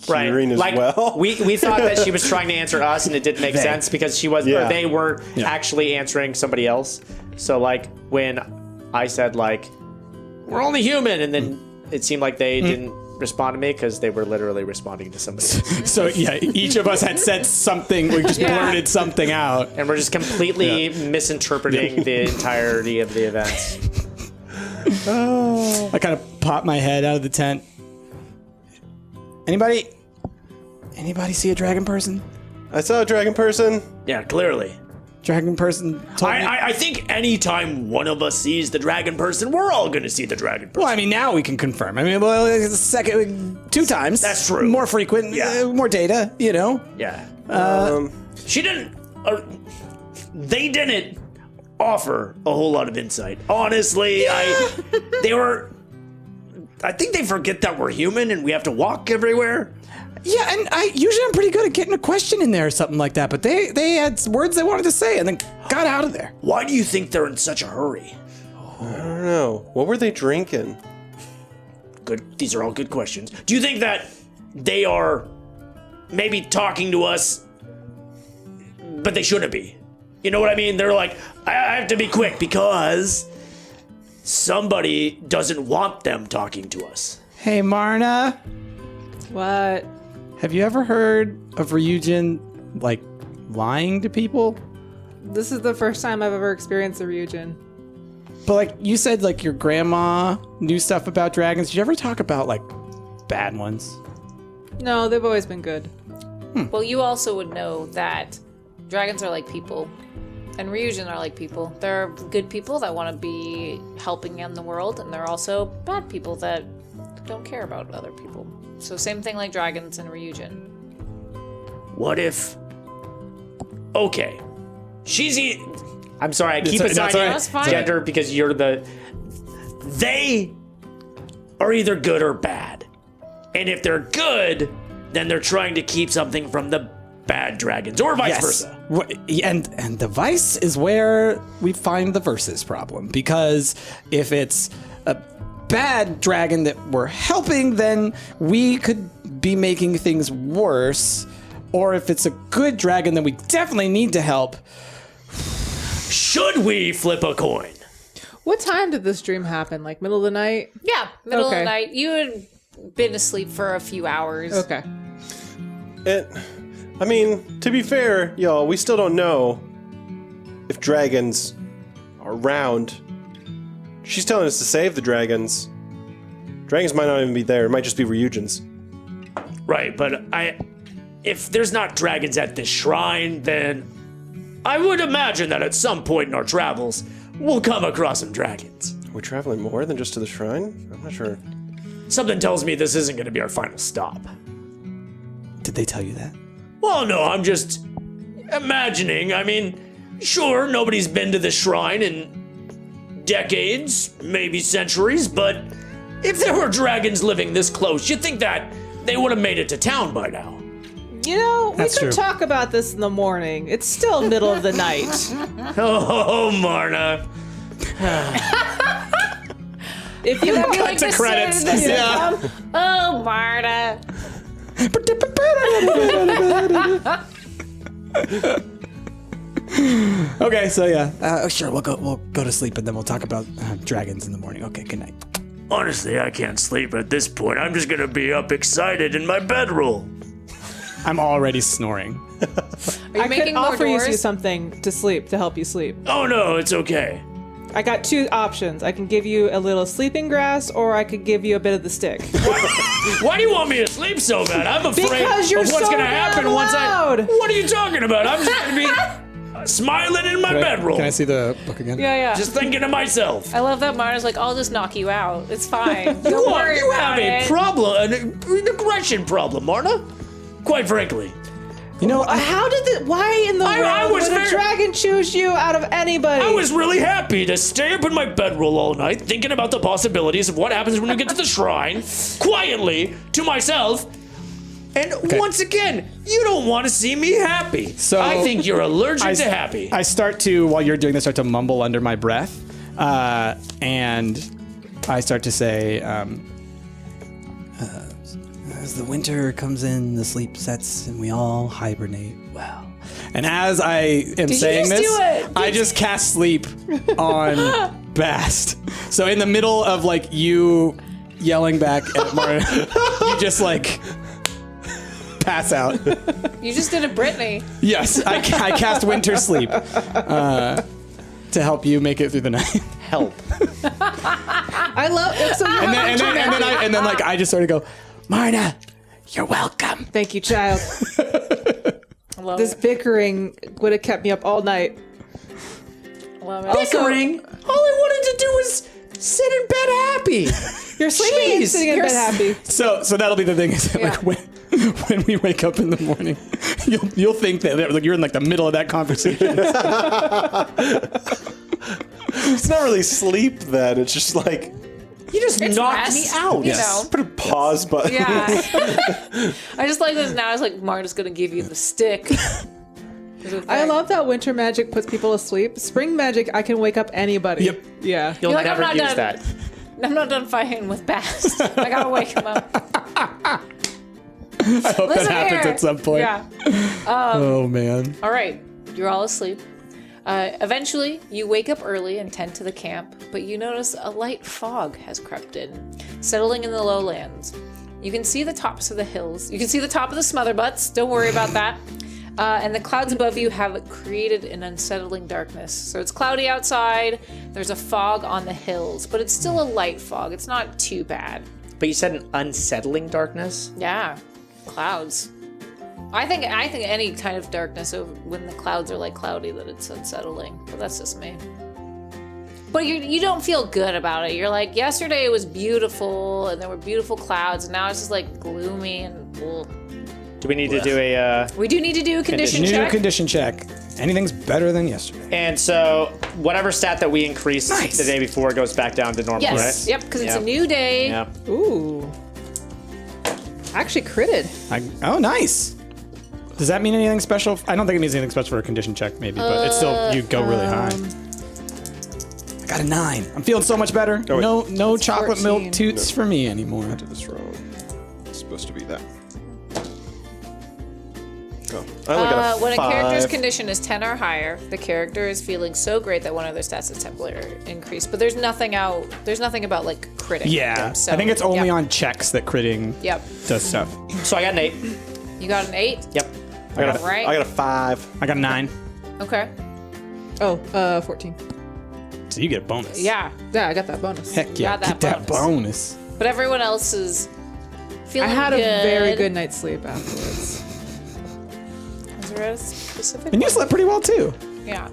hearing as like, well. We thought that she was trying to answer us, and it didn't make sense because she was. Yeah. Or they were Yeah. actually answering somebody else. So like when I said like we're only human, and then it seemed like they didn't respond to me because they were literally responding to somebody else. So yeah, each of us had said something. We just Yeah. blurted something out. And we're just completely misinterpreting the entirety of the events. I kind of popped my head out of the tent. Anybody see a dragon person? I saw a dragon person. Yeah, clearly. Dragon person told me. I think anytime one of us sees the dragon person, we're all going to see the dragon person. Well, I mean, now we can confirm. I mean, well, it's the second, 2 times. That's true. More frequent, Yeah. more data, you know? Yeah. Um, She didn't. They didn't offer a whole lot of insight. Honestly, they were. I think they forget that we're human and we have to walk everywhere. Yeah, and I'm pretty good at getting a question in there or something like that, but they had words they wanted to say and then got out of there. Why do you think they're in such a hurry? I don't know. What were they drinking? Good. These are all good questions. Do you think that they are maybe talking to us, but they shouldn't be? You know what I mean? They're like, I have to be quick because somebody doesn't want them talking to us. Hey, Marna, What? have you ever heard of Ryuujin, like, lying to people? This is the first time I've ever experienced a Ryuujin. But, like, you said, like, your grandma knew stuff about dragons. Did you ever talk about, like, bad ones? No, they've always been good. Well, you also would know that dragons are like people, and Ryuujin are like people. There are good people that want to be helping in the world, and there are also bad people that don't care about other people. So same thing like dragons and Ryuujin. What if? Okay, I'm sorry, I keep It's- that's all assigning right. That's fine. gender because you're the. They are either good or bad, and if they're good, then they're trying to keep something from the bad dragons, or vice versa. And the vice is where we find the versus problem, because if it's a bad dragon that we're helping, then we could be making things worse. Or if it's a good dragon, then we definitely need to help. Should we flip a coin? What time did this dream happen? Like middle of the night? Yeah, middle of Okay. the night. You had been asleep for a few hours. Okay. I mean, to be fair, y'all, we still don't know if dragons are around. She's telling us to save the dragons. Dragons might not even be there. It might just be Ryuujins. Right, but if there's not dragons at this shrine, then I would imagine that at some point in our travels, we'll come across some dragons. Are we traveling more than just to the shrine? I'm not sure. Something tells me this isn't going to be our final stop. Did they tell you that? Well, no, I'm just imagining. I mean, sure, nobody's been to the shrine in decades, maybe centuries, but if there were dragons living this close, you'd think that they would have made it to town by now. You know, That's we could true. talk about this in the morning. It's still middle of the night. Oh, Marna. If you That'd be like to the credits. scene in the Yeah. sitcom. Oh, Marta. Okay, so yeah. Sure, we'll go to sleep and then we'll talk about dragons in the morning. Okay, good night. Honestly, I can't sleep at this point. I'm just gonna be up excited in my bedroll. I'm already snoring. Are you I making could more offer you doors? something to sleep, to help you sleep. Oh no, it's okay. I got two options. I can give you a little sleeping grass, or I could give you a bit of the stick. Why do you want me to sleep so bad? I'm afraid Because you're of what's so gonna happen damn once loud. What are you talking about? I'm just gonna be smiling in my bedroll. Can I see the book again? Yeah. Just thinking to myself. I love that Marta's like, I'll just knock you out. It's fine. You Don't worry have about a it. problem, an aggression problem, Marna. Quite frankly. You know, How did why in the I world was would a very- dragon choose you out of anybody? I was really happy to stay up in my bedroll all night, thinking about the possibilities of what happens when we get to the shrine, quietly, to myself. And once again, you don't want to see me happy. So- I think you're allergic to happy. I start to, while you're doing this, start to mumble under my breath. And I start to say, as the winter comes in, the sleep sets, and we all hibernate well. And as I am saying just this, do it? I just cast sleep on Bast. So in the middle of like you yelling back at Martin, you just like pass out. You just did a Britney. Yes, I cast winter sleep to help you make it through the night. Help. I love it. So And then like I just sort of go, Marna, you're welcome. Thank you, child. I love This it. bickering would have kept me up all night. I love it. Bickering? All I wanted to do was sit in bed happy. You're sleeping and Jeez, sitting in you're bed happy. So that'll be the thing is that, Yeah. like when we wake up in the morning, you'll think that like you're in like the middle of that conversation. It's not really sleep then. It's just like, You just It's knocked rest, me out. You know. put a pause button. Yeah. I just like this now. It's like Marta's gonna give you the stick. I love that winter magic puts people asleep. Spring magic, I can wake up anybody. Yep. Yeah. You'll You're like, I'm never not use done. that. I'm not done fighting with Bast. I gotta wake him up. I hope that Listen happens here. at some point. Yeah. Oh man. All right. You're all asleep. Eventually, you wake up early and tend to the camp, but you notice a light fog has crept in, settling in the lowlands. You can see the tops of the hills. You can see the top of the Smotherbutts. Don't worry about that. And the clouds above you have created an unsettling darkness. So it's cloudy outside. There's a fog on the hills, but it's still a light fog. It's not too bad. But you said an unsettling darkness? Yeah, clouds. I think any kind of darkness when the clouds are like cloudy that it's unsettling. But that's just me. But you don't feel good about it. You're like, yesterday it was beautiful and there were beautiful clouds, and now it's just like gloomy and. Ugh. Do we need to do a... We do need to do a condition New check. condition check. Anything's better than yesterday. And so whatever stat that we increased Nice. the day before goes back down to normal, Yes. right? Yep. Because it's Yeah. a new day. Yeah. Ooh. Actually critted. Oh, nice. Does that mean anything special? I don't think it means anything special for a condition check, maybe, but it's still you go really high. I got a 9. I'm feeling so much better. Oh, wait. No chocolate 14. milk toots for me anymore. To this road. It's supposed to be that. Oh, I only got a When a 5. character's condition is 10 or higher, the character is feeling so great that one of their stats is temporarily increased. But there's nothing about like critting. Yeah. So, I think it's only yep. on checks that critting Yep. does stuff. So I got an 8. You got an 8? Yep. I got Right. a 5. I got a 9. Okay. Oh, 14. So you get a bonus. Yeah. Yeah, I got that bonus. Heck yeah. Got that Get that bonus. But everyone else is feeling I had good. a very good night's sleep afterwards. Is there a specific And you one? slept pretty well too. Yeah.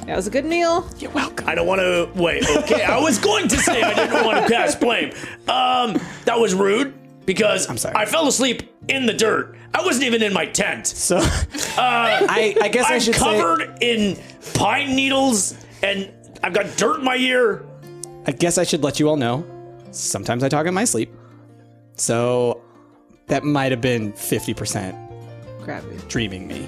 Yeah, it was a good meal. You're welcome. I don't want to wait. Okay, I was going to say I didn't want to cast blame. That was rude because I'm sorry. I fell asleep in the dirt. I wasn't even in my tent. So I guess I I'm should covered in pine needles and I've got dirt in my ear. I guess I should let you all know. Sometimes I talk in my sleep. So that might have been 50% Gravity. dreaming me.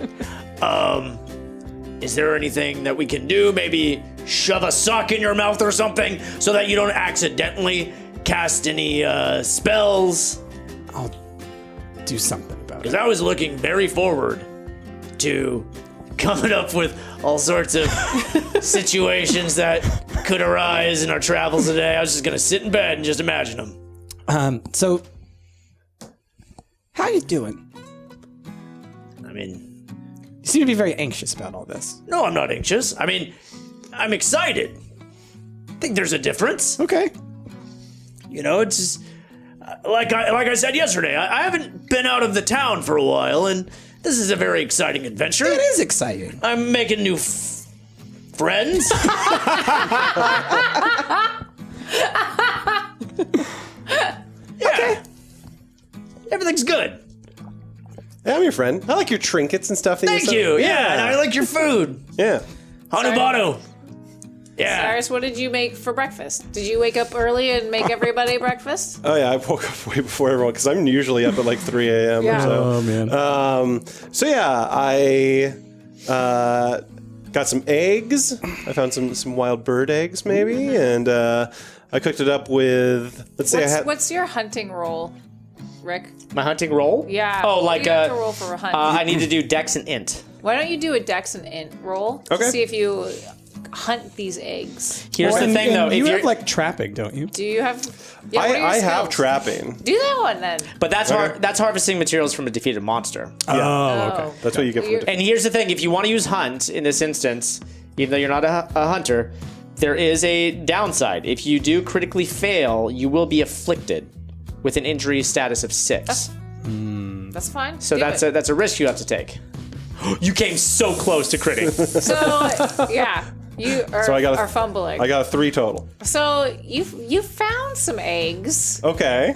Is there anything that we can do? Maybe shove a sock in your mouth or something so that you don't accidentally cast any spells? I'll do something about it. Because I was looking very forward to coming up with all sorts of situations that could arise in our travels today. I was just going to sit in bed and just imagine them. So how you doing? I mean, You seem to be very anxious about all this. no, I'm not anxious. I mean, I'm excited. I think there's a difference. Okay. You know, it's just, like I said yesterday, I haven't been out of the town for a while, and this is a very exciting adventure. It is exciting. I'm making new friends. Yeah. Everything's good. Yeah, I'm your friend. I like your trinkets and stuff. That Thank sent. you. Yeah, and I like your food. Yeah. Hanubano. Yeah. Cyrus, what did you make for breakfast? Did you wake up early and make everybody breakfast? Oh yeah, I woke up way before everyone because I'm usually up at like 3 a.m. Yeah. or so. Oh man. So yeah, I got some eggs. I found some wild bird eggs maybe, and I cooked it up with. Let's say I had. What's your hunting roll, Rick? My hunting roll? Yeah. Oh, what like do you have to roll for a hunt? I need to do Dex and Int. Why don't you do a Dex and Int roll Okay. to see if you hunt these eggs? Here's the thing, though. If you you're, have like trapping, don't you? Do you have? Yeah, what are your I have skills? trapping. Do that one then. but that's that's harvesting materials from a defeated monster. Oh, okay. That's what you get from You're- it. And here's the thing: if you want to use hunt in this instance, even though you're not a hunter, there is a downside. If you do critically fail, you will be afflicted with an injury status of 6. That's fine. So Do that's it. a risk you have to take. You came so close to critting. So yeah, you are, So I got are fumbling. I got a 3 total. So you found some eggs. Okay.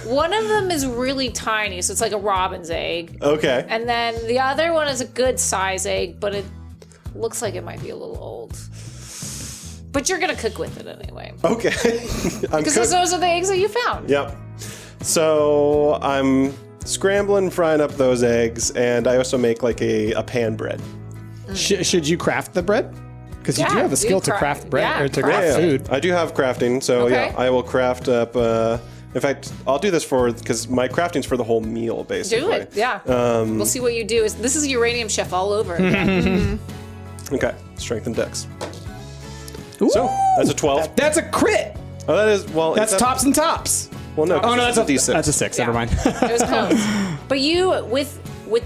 One of them is really tiny, so it's like a robin's egg. Okay. And then the other one is a good size egg, but it looks like it might be a little old. But you're gonna cook with it anyway. Okay. I'm Because cook- those are the eggs that you found. Yep. So I'm scrambling, frying up those eggs, and I also make like a pan bread. Should you craft the bread? Because you do Yeah, have the skill you to craft bread yeah, or to craft craft it. food. I do have crafting, so Okay. yeah, I will craft up. In fact, I'll do this because my crafting's for the whole meal, basically. Do it, yeah. We'll see what you do. This is Uranium Chef all over again. Okay, strength and dex. So that's a 12. That's a crit. Oh, that is That's is that- tops and tops. Well, no. Oh no, that's a D6. That's a 6. Yeah. Never mind. It was close. But you, with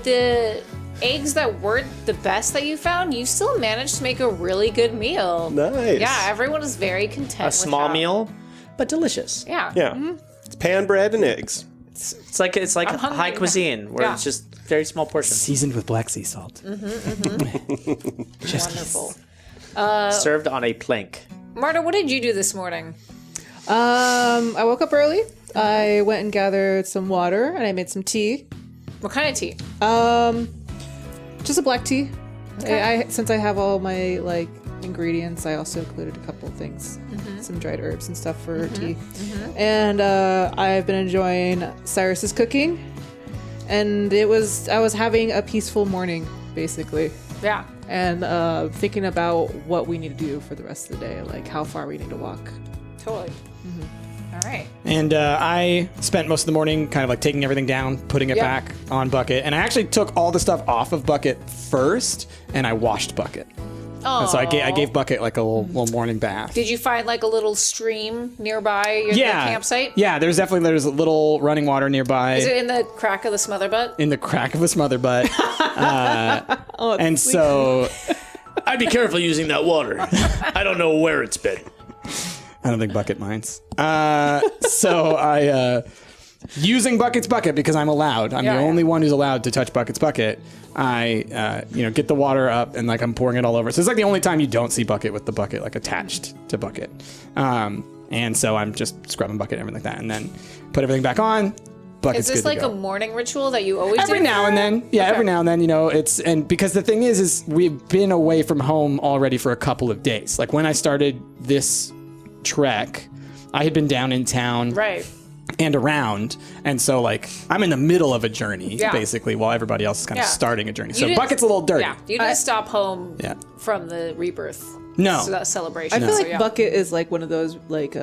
the eggs that weren't the best that you found, you still managed to make a really good meal. Nice. Yeah, everyone is very content. A with small how- meal, but delicious. Yeah. Yeah. It's pan bread and eggs. It's like I'm hungry high now. cuisine where Yeah. it's just very small portions. Seasoned with black sea salt. Wonderful. Served on a plank. Marta, what did you do this morning? I woke up early. I went and gathered some water and I made some tea. What kind of tea? Just a black tea. Since I have all my like ingredients, I also included a couple of things, some dried herbs and stuff for tea. And I've been enjoying Cyrus's cooking, and I was having a peaceful morning basically, Yeah. and thinking about what we need to do for the rest of the day, like how far we need to walk. Totally. All All right. And I spent most of the morning kind of like taking everything down, putting it Yep. back on Bucket. And I actually took all the stuff off of Bucket first, and I washed Bucket. And so I gave Bucket like a little morning bath. Did you find like a little stream nearby your campsite? Yeah, there's a little running water nearby. Is it in the crack of the Smotherbutts? In the crack of a Smotherbutt. And so I'd be careful using that water. I don't know where it's been. I don't think Bucket minds. So I, using Bucket's bucket because I'm allowed. I'm the only one who's allowed to touch Bucket's bucket. I, get the water up and like I'm pouring it all over. So it's like the only time you don't see Bucket with the bucket like attached to Bucket. And so I'm just scrubbing Bucket and everything like that, and then put everything back on. Bucket's Is this good like to a go. morning ritual that you always Every do? now and then. Yeah, every now and then, it's, and because the thing is we've been away from home already for a couple of days. Like when I started this trek, I had been down in town. Right. And around, and so like I'm in the middle of a journey basically, while everybody else is kind of starting a journey. So Bucket's a little dirty. Yeah, you didn't stop home Yeah. from the rebirth. No. Celebration. I feel So, like Bucket is like one of those like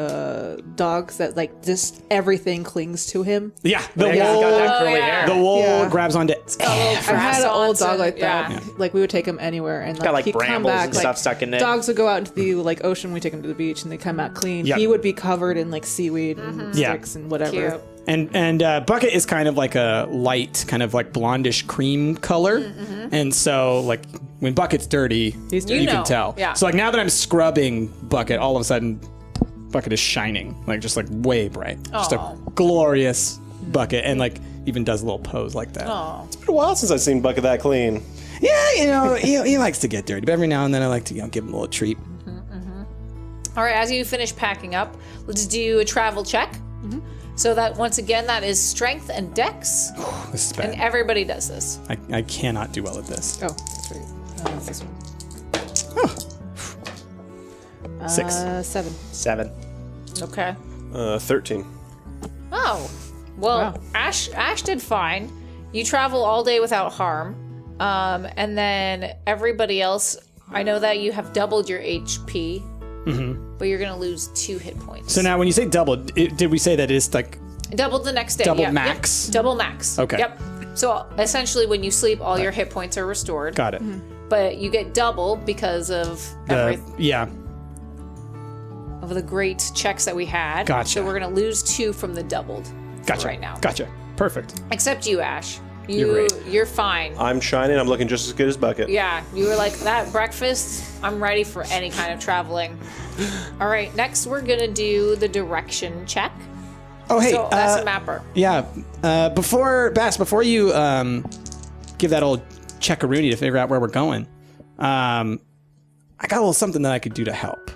dogs that like just everything clings to him. Yeah, the He's got that wool, curly hair. the wool Yeah. grabs onto. I had an old dog like Yeah. that. Like we would take him anywhere, and like, Got, like, he'd come brambles back. and like, stuff stuck in it. Dogs would go out into the like ocean. We take them to the beach, and they come out clean. Yeah. He would be covered in like seaweed and Yeah. sticks and whatever. Cute. And Bucket is kind of like a light, kind of like blondish cream color, and so like when Bucket's dirty, He's you dirty. can know, tell. yeah. So like now that I'm scrubbing Bucket, all of a sudden Bucket is shining, like just like way bright, just a Aw. glorious Bucket, and like even does a little pose like that. Oh. It's been a while since I've seen Bucket that clean. Yeah, he likes to get dirty, but every now and then I like to give him a little treat. All right, as you finish packing up, let's do a travel check. So that once again, that is strength and dex, This is and bad. everybody does this. I cannot do well at this. Oh, that's right. That's this one. 6. 7. 7. Okay. 13. Oh, well, Wow. Ash did fine. You travel all day without harm, and then everybody else. I know that you have doubled your HP, but you're gonna lose 2 hit points. So now when you say double, did we say that it's like doubled the next day. Double Yep, max? Yep. Double max. Okay. Yep. So essentially, when you sleep, all your hit points are restored. got it? But you get double because of Yeah. of the great checks that we had. Gotcha. So we're gonna lose 2 from the doubled. for Gotcha. Right now. Gotcha. Perfect. Except you, Ash. You're great. You're fine. I'm shining. I'm looking just as good as Bucket. Yeah, you were like, that breakfast, I'm ready for any kind of traveling. All right, next we're going to do the direction check. Oh, hey. So that's a mapper. Yeah. Before you give that old check-a-rooney to figure out where we're going, I got a little something that I could do to help.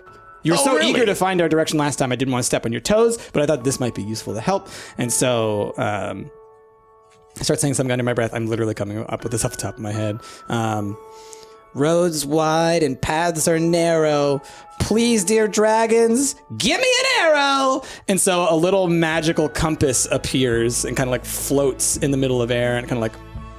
You were so really? eager to find our direction last time, I didn't want to step on your toes, but I thought this might be useful to help. And so I start saying something under my breath. I'm literally coming up with this off the top of my head. Roads wide and paths are narrow. Please, dear dragons, give me an arrow. And so a little magical compass appears and kind of like floats in the middle of air and kind of like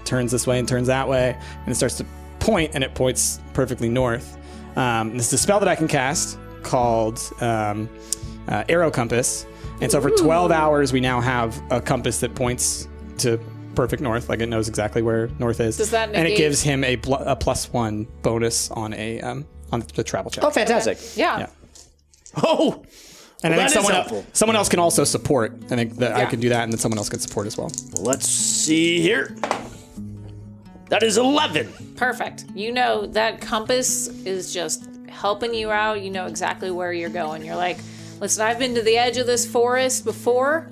turns this way and turns that way. And it starts to point, and it points perfectly north. This is a spell that I can cast called Arrow Compass. And so for 12 hours, we now have a compass that points to perfect north, like it knows exactly where north is. Does that and it negate- gives him a +1 bonus on on the travel check. Oh, fantastic. Yeah. Yeah. Oh, And well, I that think is helpful. someone else can also support. I think that I Yeah. can do that, and then someone else can support as well. Let's see here. That is 11. Perfect. You know that compass is just helping you out. You know exactly where you're going. You're like, listen, I've been to the edge of this forest before.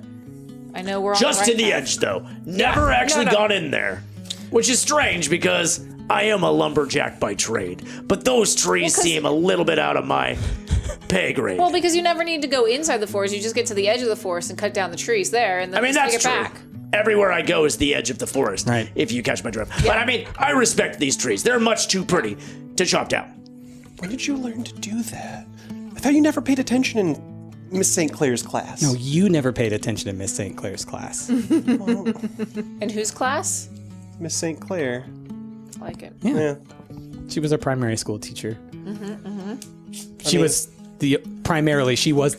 I know we're on Just the to right the path. edge, though. Never actually no. gone in there. Which is strange because I am a lumberjack by trade. But those trees 'cause- seem a little bit out of my pay grade. Well, because you never need to go inside the forest. You just get to the edge of the forest and cut down the trees there, and then I mean, just that's take true. it back. Everywhere I go is the edge of the forest, Right. if you catch my drift. But I mean, I respect these trees. They're much too pretty to chop down. When did you learn to do that? I thought you never paid attention in Miss St. Clair's class. No, you never paid attention to Miss St. Clair's class. In whose class? Miss St. Clair. I like it. Yeah. She was our primary school teacher. She was the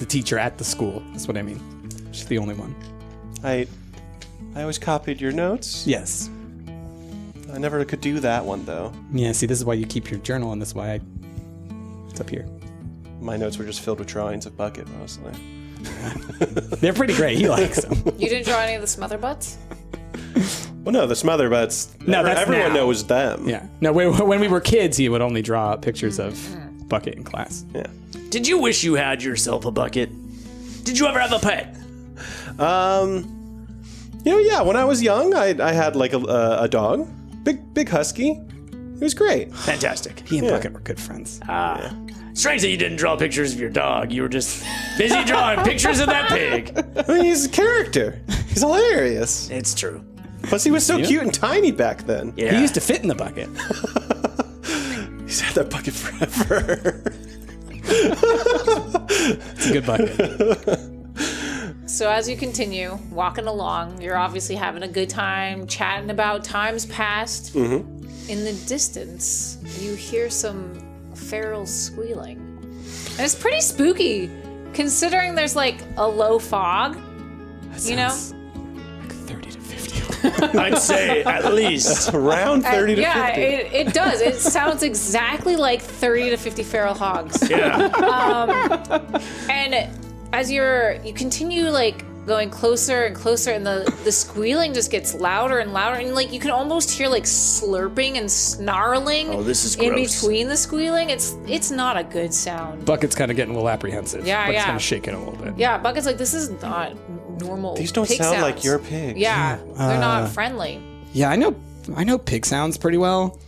teacher at the school. That's what I mean. She's the only one. I always copied your notes. Yes. I never could do that one though. Yeah, see, this is why you keep your journal, and this is why it's up here. My notes were just filled with drawings of Bucket mostly. They're pretty great. He likes them. You didn't draw any of the Smotherbutts? Well, no, the Smotherbutts. No, that's everyone now. knows them. Yeah. No, when we were kids, he would only draw pictures of Bucket in class. Yeah. Did you wish you had yourself a bucket? Did you ever have a pet? Yeah. When I was young, I had like a dog, big husky. It was great. Fantastic. He and Bucket were good friends. Strange that you didn't draw pictures of your dog. You were just busy drawing pictures of that pig. I mean, he's a character. He's hilarious. It's true. Plus, he was so cute and tiny back then. Yeah. He used to fit in the bucket. He's had that bucket forever. It's a good bucket. So as you continue walking along, you're obviously having a good time, chatting about times past. Mm-hmm. In the distance, you hear some feral squealing. And it's pretty spooky, considering there's like a low fog, you know? Like 30 to 50. I'd say at least. Around 30 to 50. Yeah, it does. It sounds exactly like 30 to 50 feral hogs. Yeah. And as you continue like going closer and closer, and the squealing just gets louder and louder, and like you can almost hear like slurping and snarling. Oh, this is in gross. between the squealing. It's not a good sound. Bucket's kind of getting a little apprehensive. Yeah, Bucket's yeah. kind of shaking a little bit. Yeah, Bucket's like, this is not normal. These don't pig sound sounds. like your pigs. Yeah, they're not friendly. Yeah, I know pig sounds pretty well.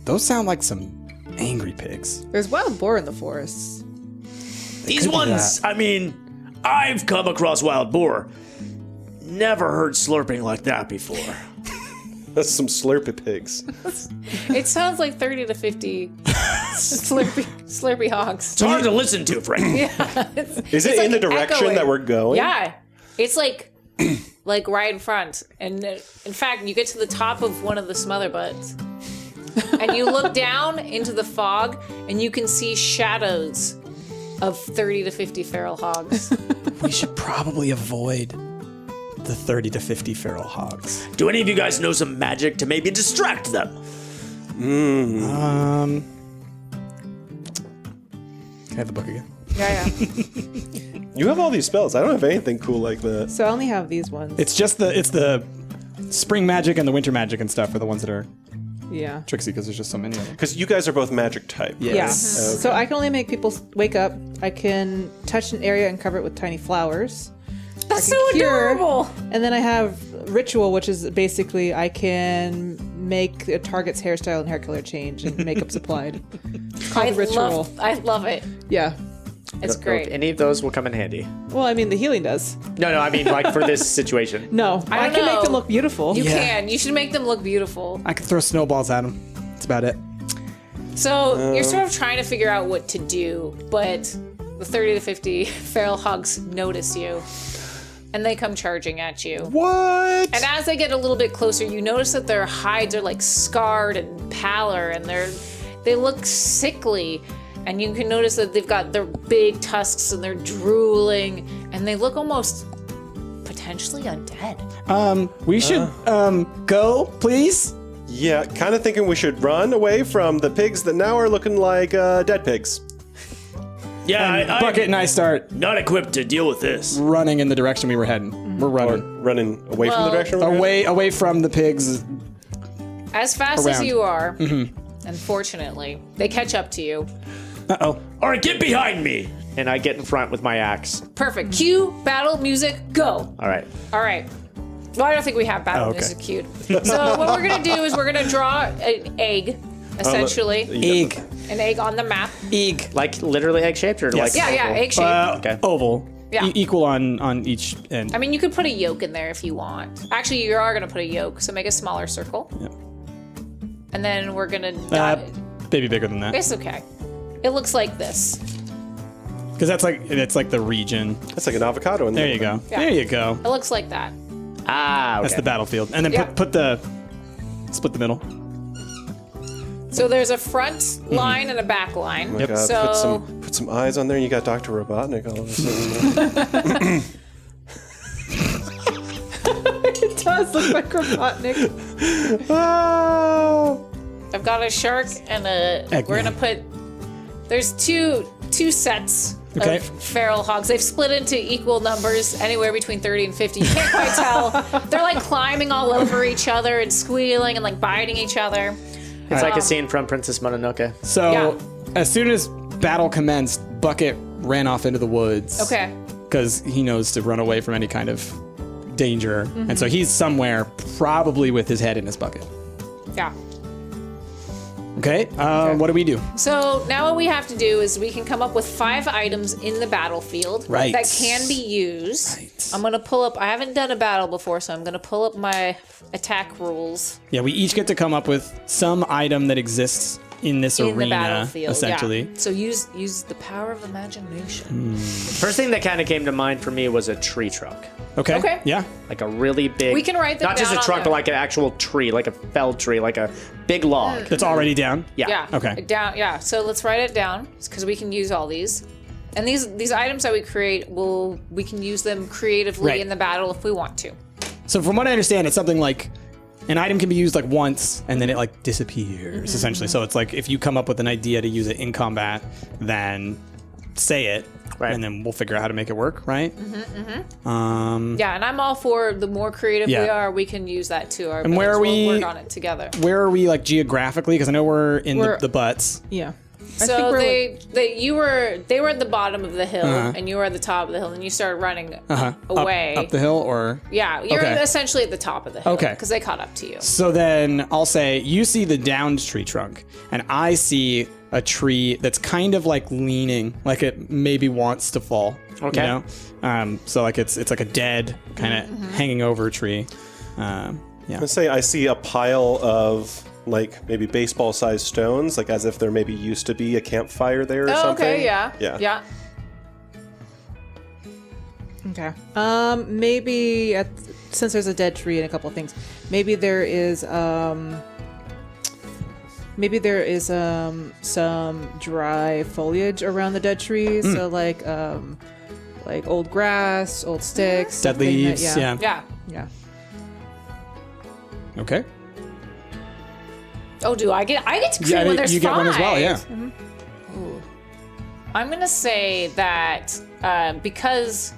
Those sound like some angry pigs. There's wild boar in the forests. These could be ones, that. I mean, I've come across wild boar. Never heard slurping like that before. That's some slurpy pigs. It sounds like 30 to 50 slurpy hogs. It's hard to listen to, Frank. Is it in the direction echoing. that we're going? Yeah, it's like right in front. And in fact, you get to the top of one of the Smotherbutts, and you look down into the fog, and you can see shadows of 30 to 50 feral hogs. We should probably avoid the 30 to 50 feral hogs. Do any of you guys know some magic to maybe distract them? Can I have the book again? Yeah. You have all these spells. I don't have anything cool like that. So I only have these ones. It's the spring magic and the winter magic and stuff are the ones that are Yeah. tricksy because there's just so many of them. Because you guys are both magic type. Yeah. Yeah. Okay. So I can only make people wake up. I can touch an area and cover it with tiny flowers. That's so Cure. adorable. And then I have ritual, which is basically I can make a target's hairstyle and hair color change and makeup's applied. It's called ritual. I love it. Yeah. It's great. Any of those will come in handy. Well, I mean, the healing does. No, I mean like for this situation. No, I don't can make know. them look beautiful. You Yeah. can. You should make them look beautiful. I could throw snowballs at them. That's about it. So you're sort of trying to figure out what to do, but the 30 to 50 feral hogs notice you, and they come charging at you. What? And as they get a little bit closer, you notice that their hides are like scarred and pallor, and they look sickly. And you can notice that they've got their big tusks and they're drooling, and they look almost potentially undead. We should go, please. Yeah, kind of thinking we should run away from the pigs that now are looking like dead pigs. Yeah, Bucket and I start I'm not equipped to deal with this. running in the direction we were heading. We're Or running running away from the Well- direction we're going? away from the pigs. As fast as Around. you are, unfortunately, they catch up to you. Uh-oh. All right, get behind me. And I get in front with my axe. Perfect. Cue battle music, go. All right. All right. Well, I don't think we have battle okay. music cued. So what we're going to do is we're going to draw an egg, essentially. Egg. An egg on the map. Egg. Like literally egg shaped or like Yeah, oval? egg shape. Okay. Oval. Yeah. Equal on each end. I mean, you could put a yolk in there if you want. Actually, you are going to put a yolk, so make a smaller circle. Yep. And then we're going to... Maybe bigger than that. it's okay. It looks like this. Because it's like the region. That's like an avocado in There there. you go. Yeah. There you go. It looks like that. Ah, okay. That's the battlefield. And then Yeah. put the split the middle. So there's a front line and a back line. Oh my God, So put some eyes on there and you got Dr. Robotnik all of a sudden. does look like Kropotnik. Oh. I've got a shark and a. Eggman. We're gonna put. There's two sets Okay. of feral hogs. They've split into equal numbers, anywhere between 30 and 50. You can't quite tell. They're like climbing all over each other and squealing and like biting each other. It's like a scene from Princess Mononoke. So Yeah. as soon as battle commenced, Bucket ran off into the woods. Okay. Because he knows to run away from any kind of danger, and so he's somewhere, probably with his head in his bucket. Yeah. Okay. What do we do? So now what we have to do is we can come up with 5 items in the battlefield Right. that can be used. Right. I'm gonna pull up. I haven't done a battle before, so I'm gonna pull up my attack rules Yeah, we each get to come up with some item that exists in this in the arena, battlefield. essentially. Yeah. So use the power of imagination. First thing that kind of came to mind for me was a tree trunk. Okay. Okay. Yeah. Like a really big. We can write that Not just down a on trunk, there. but like an actual tree, like a felled tree, like a big log. That's already down. Yeah. Yeah. Okay. Down. Yeah. So let's write it down because we can use all these. And these items that we create, we can use them creatively Right. in the battle if we want to. So from what I understand, it's something like an item can be used like once and then it like disappears, essentially. So it's like if you come up with an idea to use it in combat, then say it, Right. and then we'll figure out how to make it work, right? Yeah, and I'm all for the more creative we Yeah. are, we can use that to our And where advantage. are We'll we- work on it together. Where are we like geographically? Because I know we're in We're- the butts. Yeah. I think So we're they were at the bottom of the hill, Uh-huh. and you were at the top of the hill, and you started running Up- away. Up the hill, or Yeah, you're Okay. essentially at the top of the hill. Okay. Because they caught up to you. so then I'll say you see the downed tree trunk, and I see a tree that's kind of like leaning, like it maybe wants to fall. Okay. You know? So like it's like a dead kind of hanging over tree. Yeah. Let's say I see a pile of like maybe baseball-sized stones, like as if there maybe used to be a campfire there or Oh, something. okay, yeah. Yeah. Yeah. Okay. Maybe since there's a dead tree and a couple of things, maybe there is some dry foliage around the dead trees. So like old grass, old sticks, Dead something that- leaves. Yeah. Yeah. Yeah. Okay. Oh, do I get to create Yeah, when there's you get one as well. 5? Yeah. I'm gonna say that because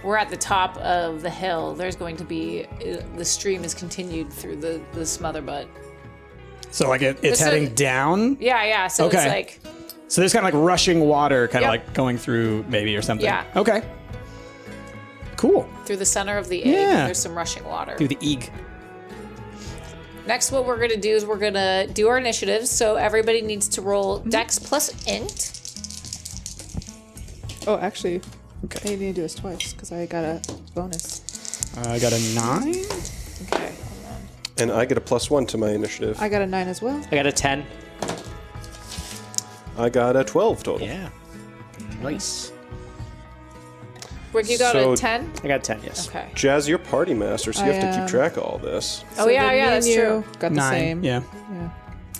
we're at the top of the hill, there's going to be the stream is continued through the Smotherbutt. So like it's It's heading a- down. Yeah, yeah. So Okay. it's like So there's kind of like rushing water, kind of Yep. like going through maybe or something. Yeah. Okay. Cool. through the center of the egg. Yeah. There's some rushing water. Do the egg. Next, what we're gonna do is we're gonna do our initiatives. So everybody needs to roll Dex plus Int. Oh, actually, Okay. I need to do this twice because I got a bonus. I got a 9. Okay. And I get a +1 to my initiative. I got a 9 as well. I got a 10. I got a 12 total. Yeah. Nice. Rick, you got So- a 10? I got a 10, yes. Okay. Jazz, you're party master, so you I have to am. keep track of all this. Oh, So yeah, then yeah, me that's and you true. Got the 9. same. Yeah. Yeah.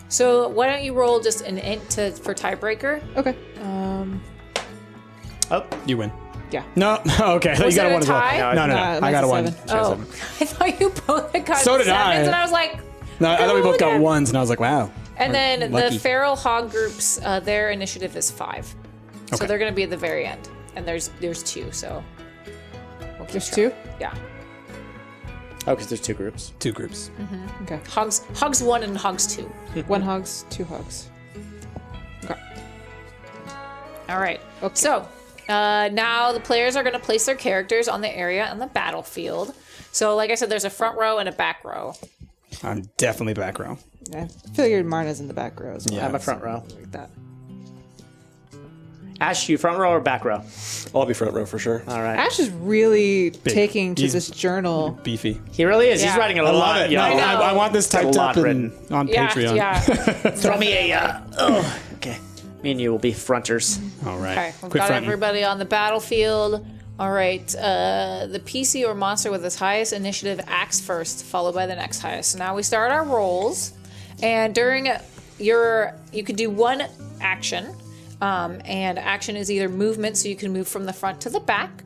So why don't you roll just an Int for tiebreaker? Okay. Oh, You win. Yeah. No. Okay. Was you got it a a 1 as well. tie? No, no, no. Mine's I got a a 1. 7. She got a Oh, 7. I thought you both had got So did I. sevens, and I was like, No, I thought we both got again. 1s, and I was like, wow. and then Lucky. the feral hog groups, their initiative is 5. So Okay. they're going to be at the very end. And there's 2, so. We'll keep There's track. 2? Yeah. oh, because there's 2 groups. 2 groups. Okay. Hogs 1 and Hogs 2. 1 hogs, 2 hogs. Okay. All right. Okay. So now the players are going to place their characters on the area on the battlefield. So, like I said, there's a front row and a back row. I'm definitely back row. I figured Marna's in the back row as well. Yeah. I'm a front row. Like that. Ash, you front row or back row? I'll be front row for sure. All right. Ash is really taking to He's- this journal. Beefy. He really is. Yeah. He's writing a I lot. love it. Yo. No, I know. I want this Got a typed lot up on Yeah, Patreon. yeah. Throw me a. Okay. Me and you will be fronters. All right. Okay, we've Quit got fronting. everybody on the battlefield. All right, the PC or monster with its highest initiative acts first, followed by the next highest. So now we start our rolls, and during you could do one action, And action is either movement, so you can move from the front to the back,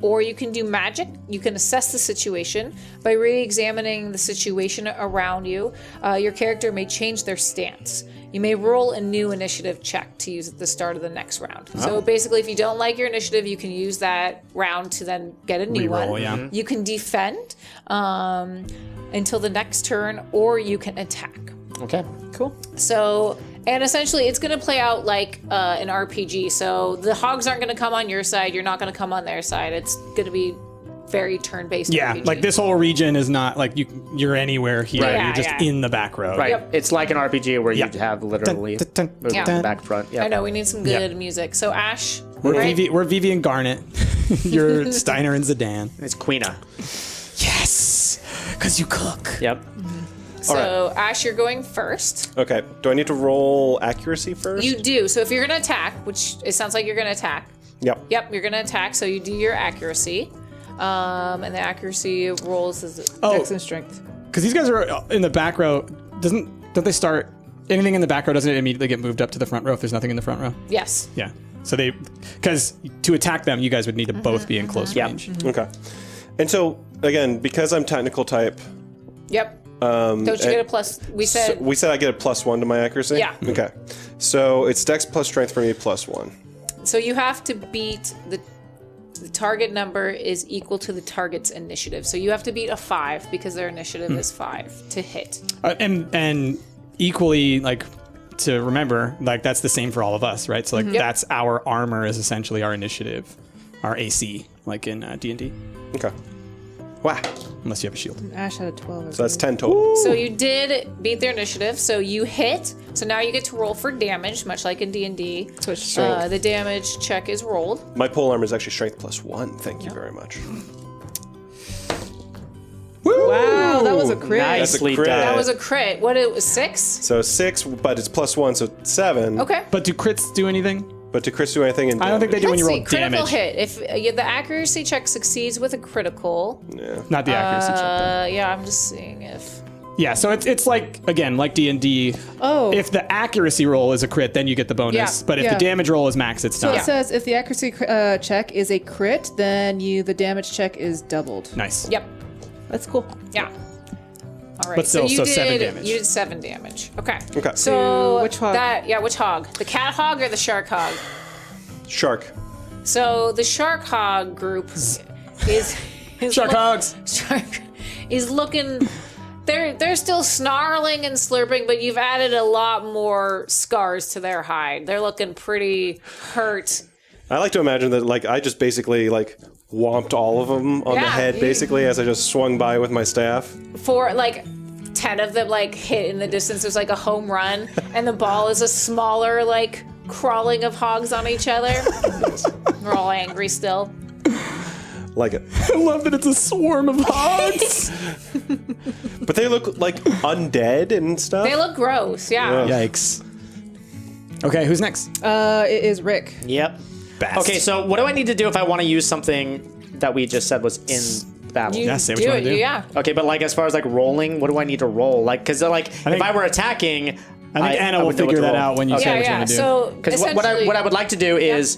or you can do magic. You can assess the situation by re-examining the situation around you. Your character may change their stance. You may roll a new initiative check to use at the start of the next round. So basically, if you don't like your initiative, you can use that round to then get a new Reroll, one. yeah. You can defend until the next turn, or you can attack. Okay. Cool. So, and essentially it's going to play out like an RPG. So the hogs aren't going to come on your side. You're not going to come on their side. It's going to be very turn-based Yeah, RPG. like this whole region is not like you're anywhere here. Right. You're just Yeah. in the back row. Right. Yep. It's like an RPG where you have literally Dun, dun, dun, movement dun, to the dun. back front. Yeah. I know, we need some good Yeah. music. So Ash, We're, right? Vivi, we're Vivi and Garnet. You're Steiner and Zidane. It's Queena. Yes, because you cook. Yep. So Ash, you're going first. Okay. Do I need to roll accuracy first? You do. So if you're going to attack, which it sounds like you're going to attack. Yep. Yep, you're going to attack. So you do your accuracy. And the accuracy rolls is Dex and strength. Because these guys are in the back row. Don't they start anything in the back row? Doesn't it immediately get moved up to the front row if there's nothing in the front row? yes. Yeah. So because to attack them, you guys would need to both be in close range. Okay. And so again, because I'm technical type, Yep. Don't you get a plus? We said we said I get a +1 to my accuracy. Yeah. Okay. So it's Dex plus Strength for me +1. so. You have to beat the target number is equal to the target's initiative. So you have to beat a 5 because their initiative is 5 to hit. And equally, like, to remember, like, that's the same for all of us, right? So, like, that's our armor is essentially our initiative, our AC, like in D&D, Okay. Wow. unless you have a shield. Ash had a 12. So that's 10 total. So you did beat their initiative. So you hit. So now you get to roll for damage, much like in D&D. Switch. The damage check is rolled. My pole armor is actually Strength +1. Thank you very much. Wow, that was a crit. Nicely crit. done. That was a crit. What, it was 6? So 6, but it's +1, so 7. Okay. But do crits do anything? But do crits do anything? In I don't think they do when Let's you see. roll Critical damage. hit. If the accuracy check succeeds with a critical, Not the accuracy check. yeah, I'm just seeing if. Yeah, so it's like, again, like D&D. Oh. If the accuracy roll is a crit, then you get the bonus. Yeah. But if Yeah. the damage roll is max, it's So not. it says if the accuracy check is a crit, then the damage check is doubled. Nice. Yep. That's cool. Yeah. All right. But still, you so did 7 damage. You did 7 damage. Okay. Okay. So Which hog? Which hog? The cat hog or the shark hog? Shark. So the shark hog group is Shark hogs. Shark is looking. They're still snarling and slurping, but you've added a lot more scars to their hide. They're looking pretty hurt. I like to imagine that, like, I just basically, like, whomped all of them on the Yeah, head, you- basically, as I just swung by with my staff. For like 10 of them like hit in the distance. There's like a home run, and the ball is a smaller like crawling of hogs on each other. We're all angry still. Like it. I love that it's a swarm of hogs. But they look, like, undead and stuff. They look gross. Yeah. Yikes. Okay, who's next? It is Rick. Yep. Bast. Okay, so what do I need to do if I want to use something that we just said was in battle? You Yeah, say what do you it. wanna do. Yeah. Okay, but like as far as like rolling, what do I need to roll? Like, because like think- if I were attacking, I think Anna will would know what figure to that roll. out when you Okay. say Yeah. what you're Yeah. gonna do. So Because what I would like to do is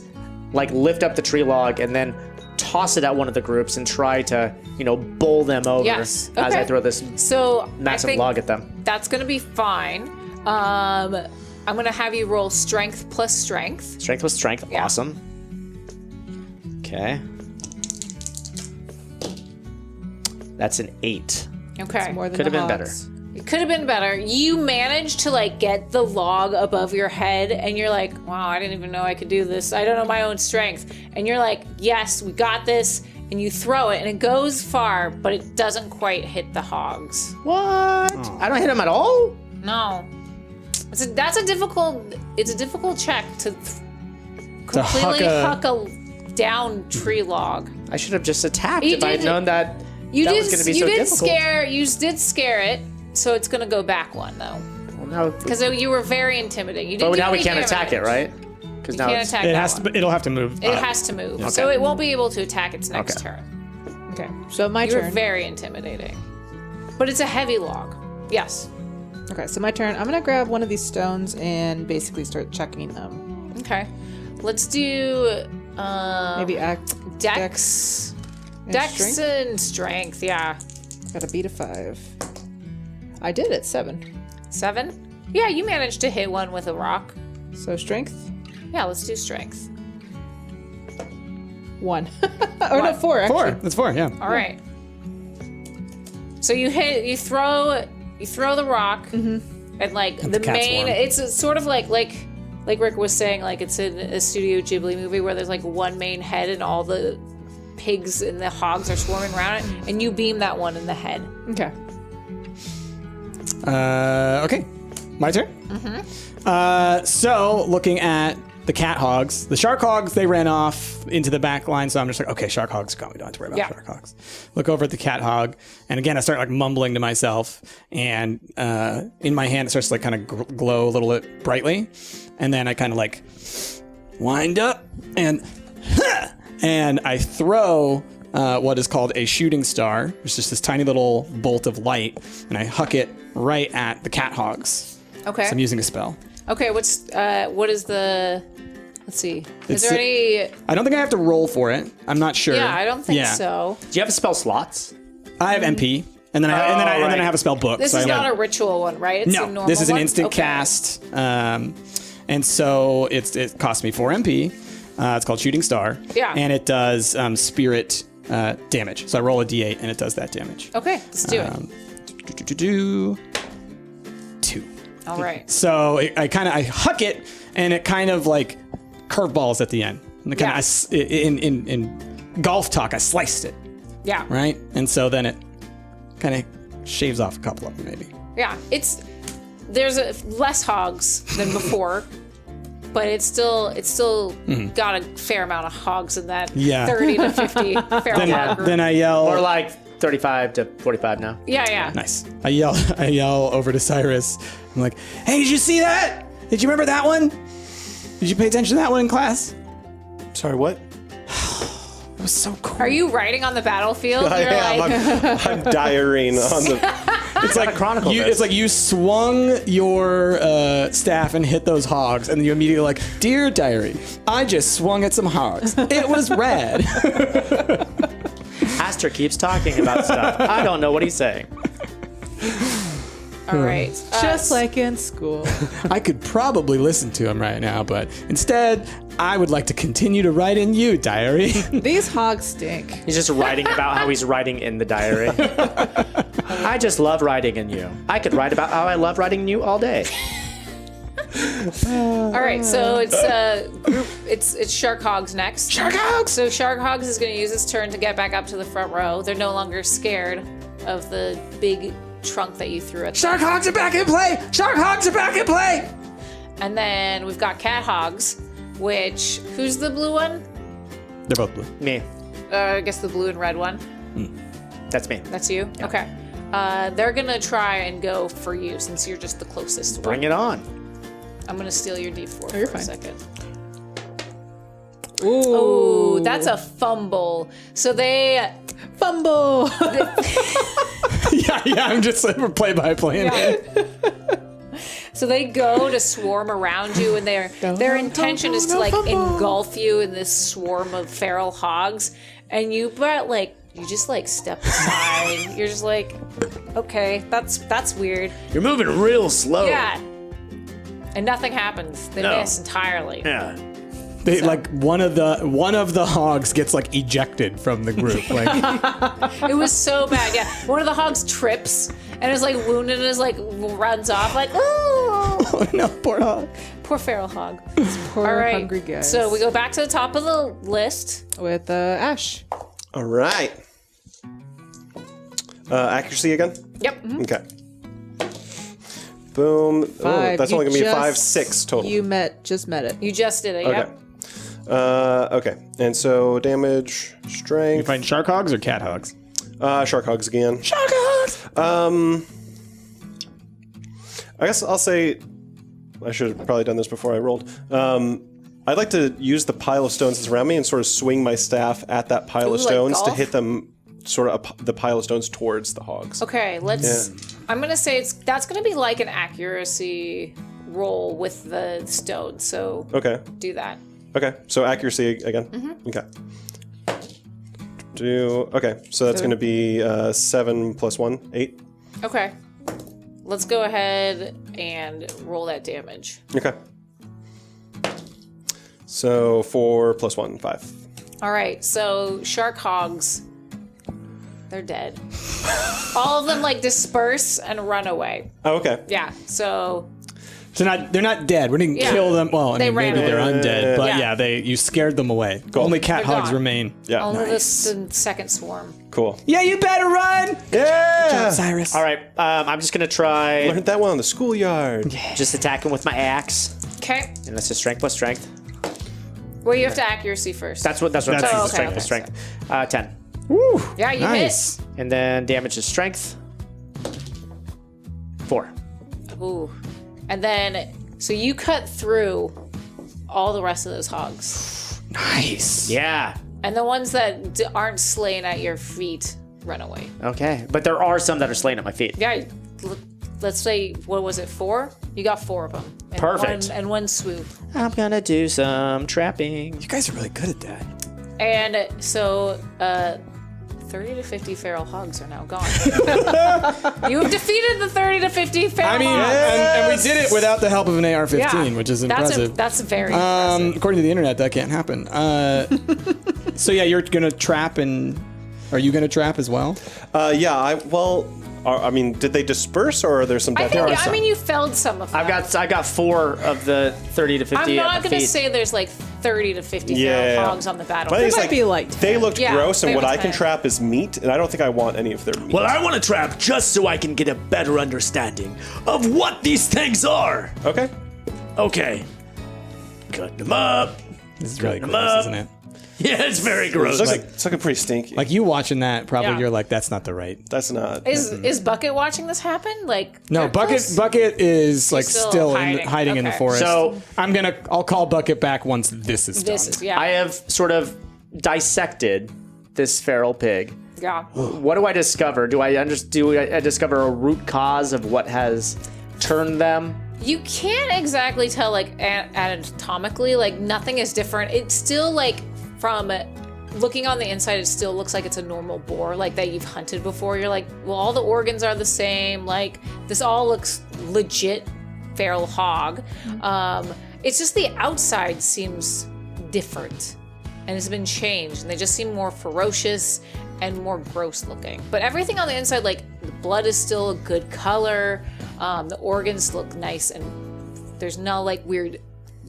like lift up the tree log and then toss it at one of the groups and try to bowl them over Yes. as I Okay. throw this So massive I think log at them. that's gonna be fine. I'm gonna have you roll strength plus strength. Strength with strength, Yeah. awesome. Okay. That's an 8. Okay. More than Could have the been better. hogs. It could have been better. You managed to like get the log above your head, and you're like, wow, I didn't even know I could do this. I don't know my own strength. And you're like, yes, we got this. And you throw it, and it goes far, but it doesn't quite hit the hogs. What? I don't hit him at all? No. That's a difficult check to completely huck a down tree log. I should have just attacked You if I had did- known that You that did was going to be you so did difficult. did scare it, so it's gonna go back one though. Well, now, Because you were very intimidating. You didn't but do now we any can't attack it, damage. right? Because You now can't it's, attack It that has one. to. It'll have to move. It has to move, so it won't be able to attack its next Okay. turn. Okay, so my You were turn. very intimidating, but it's a heavy log. Yes. Okay, so my turn. I'm gonna grab one of these stones and basically start chucking them Okay. Let's do Maybe act. Dex. and Dex strength? and strength, yeah. Gotta beat a 5. I did it, 7. 7? Yeah, you managed to hit one with a rock. So strength, Yeah, let's do strength. 1. Or no, 4, actually. 4. That's 4, yeah. All right. So you throw the rock, and like the cat's main. warm. It's sort of like Rick was saying, like it's in a Studio Ghibli movie where there's like one main head and all the pigs and the hogs are swarming around it, and you beam that one in the head. Okay. Okay. My turn? Mm-hmm. So, looking at the cat hogs, the shark hogs, they ran off into the back line, so I'm just like, okay, shark hogs gone. We don't have to worry about shark hogs. Look over at the cat hog, and again, I start like mumbling to myself, and in my hand, it starts to like kind of glow a little bit brightly, and then I kind of like wind up, and I throw what is called a shooting star. It's just this tiny little bolt of light, and I huck it right at the cat hogs. Okay. So I'm using a spell. Okay. What is the? Let's see. Is It's there any? I don't think I have to roll for it. I'm not sure. Yeah, I don't think so. Do you have spell slots? I have MP, and then I have a spell book. This so is I not have- a ritual one, right? It's a No, normal this is an one? instant Okay. cast, and so it costs me 4 MP. It's called Shooting Star. Yeah. And it does spirit damage. So I roll a D8, and it does that damage. Okay, let's do it. 2. All right. So I huck it, and it kind of like curveballs at the end. And in golf talk, I sliced it, Yeah. right? And so then it kind of shaves off a couple of them, maybe. Yeah. There's less hogs than before. But it's still got a fair amount of hogs in that Yeah. 30 to 50 feral hog group. Then I yell. Or like 35 to 45 now. Yeah. Nice. I yell over to Cyrus. I'm like, hey, did you see that? Did you remember that one? Did you pay attention to that one in class? Sorry, what? It was so cool. Are you riding on the battlefield? I You're am. like, I'm diaring on the. It's like chronicle this. It's like you swung your staff and hit those hogs, and you immediately like, dear diary, I just swung at some hogs. It was rad. Aster keeps talking about stuff. I don't know what he's saying. all right. Just like in school. I could probably listen to him right now, but instead, I would like to continue to write in you, diary. These hogs stink. He's just writing about how he's writing in the diary. I just love writing in you. I could write about how I love writing in you all day. All right, so it's Shark Hogs next. Shark hogs! So Shark Hogs is going to use his turn to get back up to the front row. They're no longer scared of the big trunk that you threw at them. Shark hogs are back in play! Shark hogs are back in play! And then we've got Cat Hogs, which who's the blue one? They're both blue. Me. I guess the blue and red one. That's me. That's you? Okay. They're going to try and go for you since you're just the closest Bring one. it on. I'm going to steal your D4 you're for fine. a second. Ooh. Oh, that's a fumble. So they... fumble. yeah, I'm just like play-by-play. So they go to swarm around you, and their intention is to like engulf you in this swarm of feral hogs, and you just like step aside. You're just like, okay, that's weird. You're moving real slow. Yeah. And nothing happens. They No. miss entirely. Yeah. They like one of the hogs gets like ejected from the group. Like It was so bad. Yeah. One of the hogs trips and is like wounded and is like runs off like, oh, oh no, poor hog. poor feral hog. Poor All right. hungry guys. So we go back to the top of the list. with Ash. All right. Accuracy again? Yep. Okay. Boom. Oh, 5. that's You only going to be a just- 5, 6 total. You just met it. You just did it. Okay. Yep. Okay. And so damage, You strength. find shark hogs or cat hogs? Shark hogs again. Shark hogs. I guess I'll say I should have probably done this before I rolled. I'd like to use the pile of stones that's around me and sort of swing my staff at that pile Ooh, of like stones to golf? hit them sort of the pile of stones towards the hogs. Okay, let's. Yeah. I'm gonna say that's gonna be like an accuracy roll with the stone. So Okay. do that. Okay. So accuracy again. Okay. Okay. So that's going to be 7 plus 1, 8. Okay. Let's go ahead and roll that damage. Okay. So 4 plus 1, 5. All right. So shark hogs, they're dead. All of them like disperse and run away. Oh, okay. Yeah. So They're not dead. We didn't Yeah. kill them. Well, I They mean, maybe ran they're away. undead, but Yeah. you scared them away. Only cat They're hogs gone. remain. Yeah. only Nice. the second swarm. Cool. Yeah, you better run, Yeah. Cyrus. All right, I'm just gonna try Learned that one in the schoolyard. just attacking with my axe, Okay. and that's just strength plus strength. Well, you have to accuracy first. That's what I'm saying. That's- is strength plus strength. 10, Woo, Yeah, you nice. and then damage is strength. 4. Ooh. And then, so you cut through all the rest of those hogs. Nice. Yeah. And the ones that aren't slain at your feet run away. Okay, but there are some that are slain at my feet. Yeah, let's say, what was it, 4? You got 4 of them. And Perfect. And one swoop. I'm gonna do some trapping. You guys are really good at that. And so, 30 to 50 feral hogs are now gone. You have defeated the 30 to 50 feral I mean, hogs. and we did it without the help of an AR-15, which is impressive. That's very impressive. According to the internet, that can't happen. So yeah, you're gonna trap, and are you gonna trap as well? Yeah. I mean, did they disperse or are there some I death? think, I mean, you felled some of them. I got 4 of the 30 to 50 I'm not at my going to feet. say there's like 30 to 50 Yeah. feral hogs on the But I think battlefield. it's might like, be light. they looked Yeah, gross, and they what were I can 10. trap is meat, and I don't think I want any of their meat. Well, I want to trap just so I can get a better understanding of what these things are. Okay. Okay. Cutting them up. This is really Them gross, up. isn't it? Yeah, it's very gross. It's looking pretty stinky. Like you watching that, probably Yeah. you're like, that's not the right. That's not. Is Bucket watching this happen? Like No, they're Bucket close? Bucket is like still still hiding. hiding in the Okay. forest. So- I'll call Bucket back once this is This done. is yeah. I have sort of dissected this feral pig. yeah. What do I discover? Do I discover a root cause of what has turned them? You can't exactly tell like anatomically. Like nothing is different. It's still like from looking on the inside, it still looks like it's a normal boar, like that you've hunted before. You're like, well, all the organs are the same. Like this all looks legit feral hog. It's just the outside seems different and it's been changed, and they just seem more ferocious and more gross looking. But everything on the inside, like the blood is still a good color. The organs look nice, and there's no like weird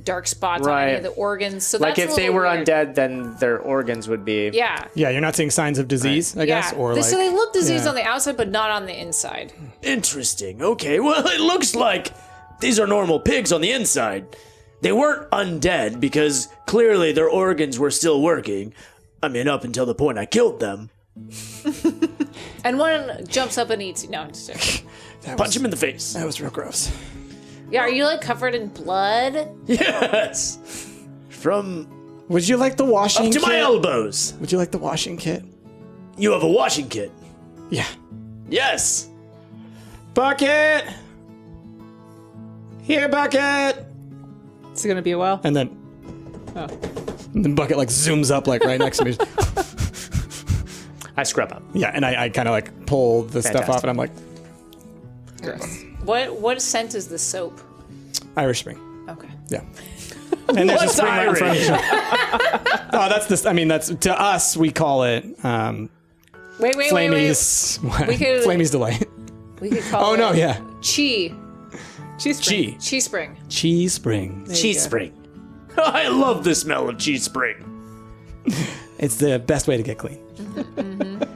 dark spots on any Right. of the organs. So Like that's if a they little were weird. undead, then their organs would be. Yeah. Yeah, you're not seeing signs of disease, I guess, Yeah. or like. So they look diseased yeah. on the outside, but not on the inside. Interesting. Okay, well, it looks like these are normal pigs on the inside. They weren't undead because clearly their organs were still working. I mean, up until the point I killed them. And one jumps up and eats you. No, I'm just joking. Punch him in the face. That was real gross. Yeah, are you like covered in blood? Yes. From Would you like the washing up to kit? my elbows. Would you like the washing kit? You have a washing kit. Yeah. Yes. Bucket! Here, Bucket! It's gonna be a while. And then. And then Bucket like zooms up like right next to me. I scrub up. Yeah, and I kind of like pull the stuff Fantastic. off, and I'm like, What scent is the soap? Irish Spring. Okay. Yeah. And there's a What's spring right in front of Irish? you. Oh, that's this. I mean, that's to us. We call it Wait. Flamey's. We could- Flamey's delight. We could call Oh it no, yeah. Chi. Cheese spring. Chi spring. Cheese Spring. Cheese spring. I love the smell of cheese spring. It's the best way to get clean.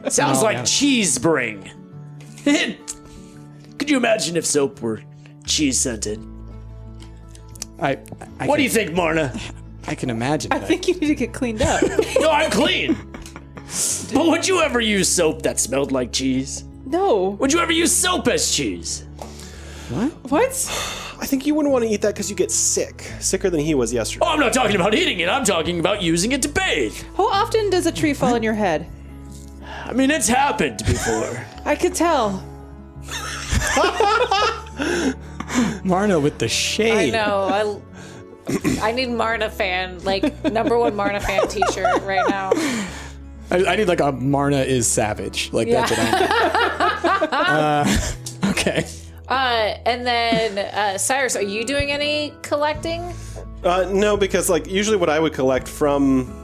Sounds Oh, like yeah. cheese spring. Could you imagine if soap were cheese scented? I What do you think, Marna? I can imagine. I think you need to get cleaned up. No, I'm clean. But would you ever use soap that smelled like cheese? No. Would you ever use soap as cheese? What? I think you wouldn't want to eat that because you get sicker than he was yesterday. Oh, I'm not talking about eating it. I'm talking about using it to bathe. How often does a tree fall on your head? I mean, it's happened before. I could tell. Marna with the shade. I know. I need Marna fan, like number one Marna fan T-shirt right now. I need like a Marna is savage. Like that's what I need. Okay. And then Cyrus, are you doing any collecting? No, because like usually what I would collect from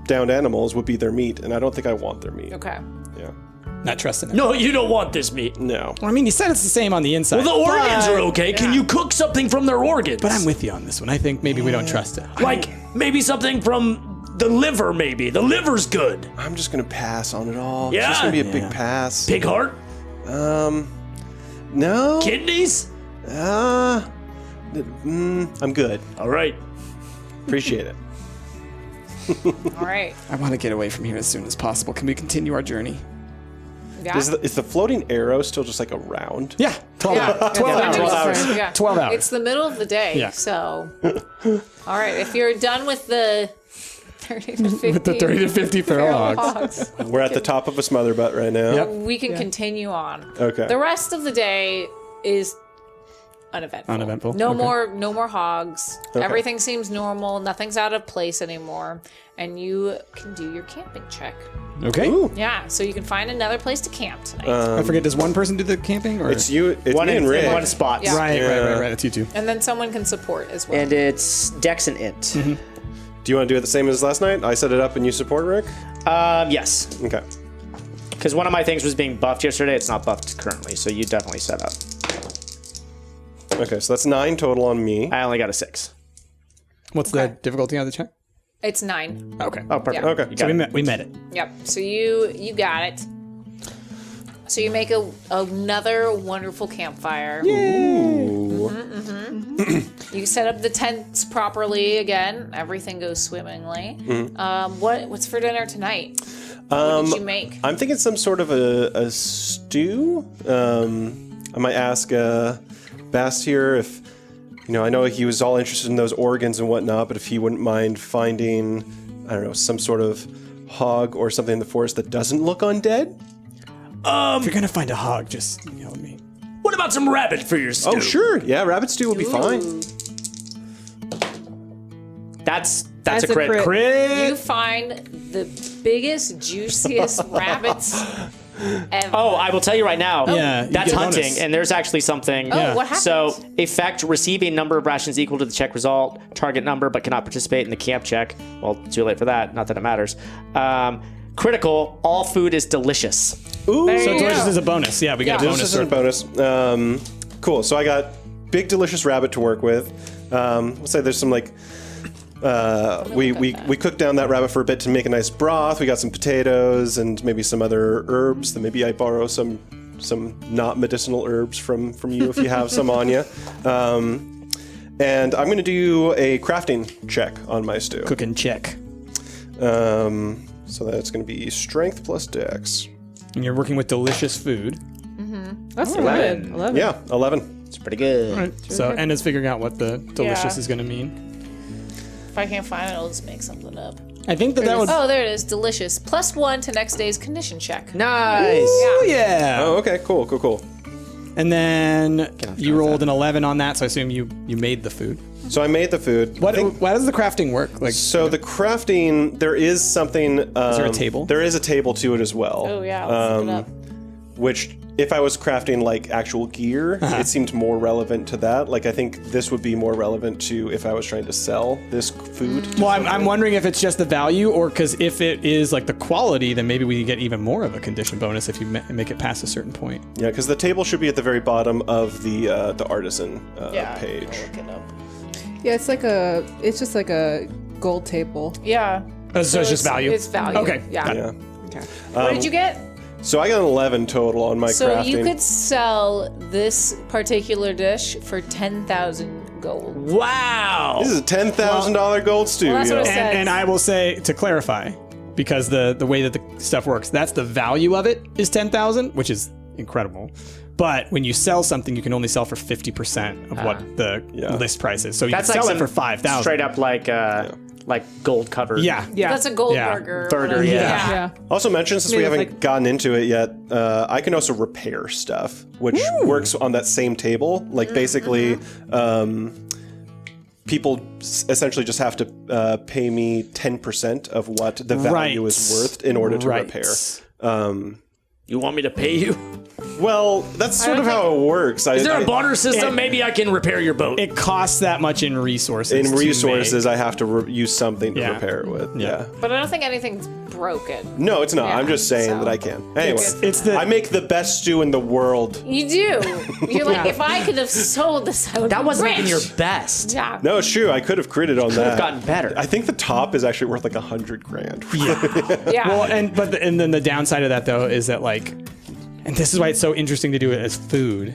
downed animals would be their meat, and I don't think I want their meat. Okay. Yeah. Not trusting it. No, you don't want this meat. No. Well, I mean, you said it's the same on the inside. Well, the organs are okay. Can you cook something from their organs? But I'm with you on this one. I think maybe we don't trust it. Like, maybe something from the liver, maybe. The liver's good. I'm just gonna pass on it all. Yeah? It's just gonna be a big pass. Pig heart? No. Kidneys? I'm good. All right. Appreciate it. All right. I want to get away from here as soon as possible. Can we continue our journey? Yeah. Is the floating arrow still just like a round? Yeah. 12 Yeah. hours. 12 hours. 12 hours. Yeah. 12 hours. It's the middle of the day, Yeah. so. All right, if you're done with the 30 to 50, With the 30 to 50 feral hogs. hogs, We're at the top of a Smotherbut right now. Yep. we can continue on. Okay. The rest of the day is uneventful. Uneventful, No okay. more hogs. Everything seems normal. Nothing's out of place anymore, and you can do your camping check. Okay. Yeah, so you can find another place to camp tonight. I forget, does one person do the camping? Or? It's you. It's One me in and Rick. one spot. Yeah. Right. That's you two. And then someone can support as well. And it's Dex and Int. Do you want to do it the same as last night? I set it up and you support Rick? Yes. Okay. Because one of my things was being buffed yesterday. It's not buffed currently, so you definitely set up. Okay, so that's 9 total on me. I only got a 6. What's the difficulty on the check? It's 9. Okay. Oh, perfect. Yeah. Okay. You So got we it. met it. Yep. So you got it. So you make another wonderful campfire. You set up the tents properly again. Everything goes swimmingly. What's for dinner tonight? What did you make? I'm thinking some sort of a stew. I might ask Bast here if, I know he was all interested in those organs and whatnot, but if he wouldn't mind finding, I don't know, some sort of hog or something in the forest that doesn't look undead. If you're gonna find a hog, just yell at me. What about some rabbit for your stew? Oh, sure. Yeah, rabbit stew would be fine. That's That's a a crit. crit. You find the biggest, juiciest rabbits ever. Oh, I will tell you right now. Yeah, you That's get a hunting, bonus. and there's actually something. Oh, what happened? So, effect, receive a number of rations equal to the check result, target number, but cannot participate in the camp check. Well, too late for that. Not that it matters. Critical, all food is delicious. Ooh, There So you delicious go. is a bonus. Yeah, we got a bonus. delicious and a bonus. Cool. So I got big delicious rabbit to work with. Let's say there's some like we cooked down that rabbit for a bit to make a nice broth. We got some potatoes and maybe some other herbs. Then maybe I borrow some not medicinal herbs from you if you have some on you. And I'm going to do a crafting check on my stew. Cooking check. So that's going to be strength plus dex. And you're working with delicious food. That's good. 11. Yeah, 11. It's pretty good. Right. So Enna's figuring out what the delicious Yeah. is gonna mean. If I can't find it, I'll just make something up. I think that would. Oh, there it is. Delicious. +1 to next day's condition check. Nice. Oh yeah. Oh, okay. Cool. And then you rolled an 11 on that, so I assume you made the food. So I made the food. What? Why does the crafting work? Like, So the crafting, there is something. Is there a table? There is a table to it as well. Oh, yeah. Let's look it up. Which, if I was crafting like actual gear, it seemed more relevant to that. Like I think this would be more relevant to if I was trying to sell this food. well, I'm wondering if it's just the value, or because if it is like the quality, then maybe we get even more of a condition bonus if you make it past a certain point. Yeah, because the table should be at the very bottom of the artisan Yeah. page. I'll look it up. Yeah, it's just like a gold table. Yeah. Oh, so it's just value? It's value. Okay, Yeah. Yeah. What did you get? So I got an 11 total on my So crafting. you could sell this particular dish for 10,000 gold. Wow. This is a $10,000 gold stew. that's what yo. I said. And I will say, to clarify, because the way that the stuff works, that's the value of it is 10,000, which is incredible. But when you sell something, you can only sell for 50% of what the list price is. So you That's can like sell it some for 5,000. straight up like like gold covered. Yeah. That's a gold burger. Burger, yeah. Yeah. Also mentioned, since we Maybe haven't like- gotten into it yet, I can also repair stuff, which works on that same table. Like basically, people essentially just have to pay me 10% of what the value is worth in order to repair. You want me to pay you? Well, that's sort of how it works. Is there a barter system? Maybe I can repair your boat. It costs that much in resources. In to resources, make. I have to use something to Yeah. repair it with. Yeah. But I don't think anything's broken. No, it's not. Yeah, I'm just saying so- that I can. Anyway, It's the I make the best stew in the world. You do. You're like, if I could have sold this, I would That be wasn't rich. even your best. Yeah. No, it's true. I could have critted on that. have gotten better. I think the top is actually worth like $100,000. Yeah. well, and then the downside of that though is that like, and this is why it's so interesting to do it as food.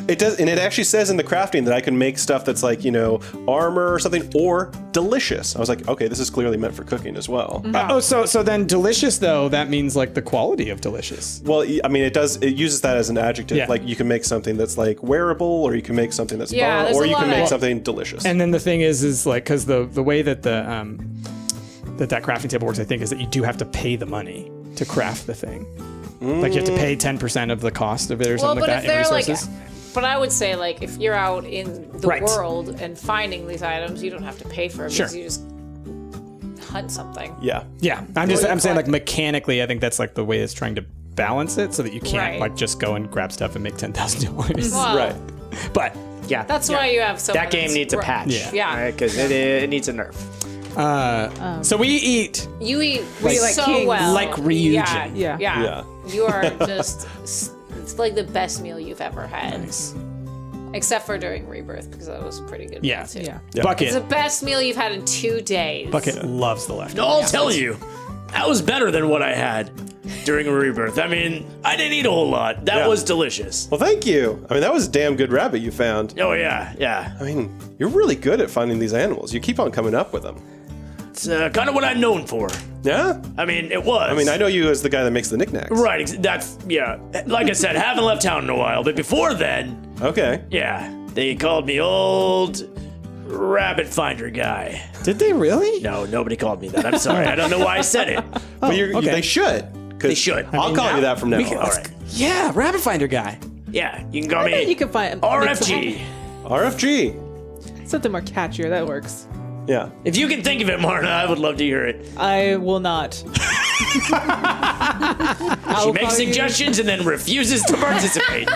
It does, and it actually says in the crafting that I can make stuff that's like, you know, armor or something, or delicious. I was like, okay, this is clearly meant for cooking as well. So then delicious though, that means like the quality of delicious. Well, I mean, it uses that as an adjective. Yeah. Like you can make something that's like wearable, or you can make something that's Yeah, bomb, there's or a you can lot make of- something delicious. And then the thing is like, cause the way that that crafting table works, I think, is that you do have to pay the money to craft the thing. Like you have to pay 10% of the cost of it or Well, something but like if that in they're like, resources. but I would say like if you're out in the Right. world and finding these items, you don't have to pay for them. Sure. Because you just hunt something. yeah. Yeah, I'm saying like mechanically, I think that's like the way it's trying to balance it so that you can't Right. like just go and grab stuff and make $10,000. Well, Right. But Yeah. That's why you have so that game needs a patch. Yeah. Because it needs a nerf. so we eat You eat like so kings. well. Like Ryuujin. Yeah. Yeah. Yeah. You are just, it's like the best meal you've ever had. Except for during Rebirth, because that was a pretty good Yeah. meal too. Yeah. Bucket. It's the best meal you've had in 2 days. Bucket loves the left. No, I'll tell you, that was better than what I had during a rebirth. I mean, I didn't eat a whole lot. That Yeah. was delicious. Well, thank you. I mean, that was a damn good rabbit you found. Oh yeah, yeah. I mean, you're really good at finding these animals. You keep on coming up with them. It's kind of what I'm known for. Yeah? I mean, it was. I mean, I know you as the guy that makes the knickknacks. Right. That's yeah. Like I said, haven't left town in a while. But before then, Okay. yeah, they called me old rabbit finder guy. Did they really? No, nobody called me that. I'm sorry. I don't know why I said it. But okay. they should. 'Cause They should. I'll call you that from now on. All right. Yeah, rabbit finder guy. Yeah, you can call I bet me you can find RFG. RFG. something more catchier. That works. Yeah. If you can think of it, Marna, I would love to hear it. I will not. She makes suggestions and then refuses to participate.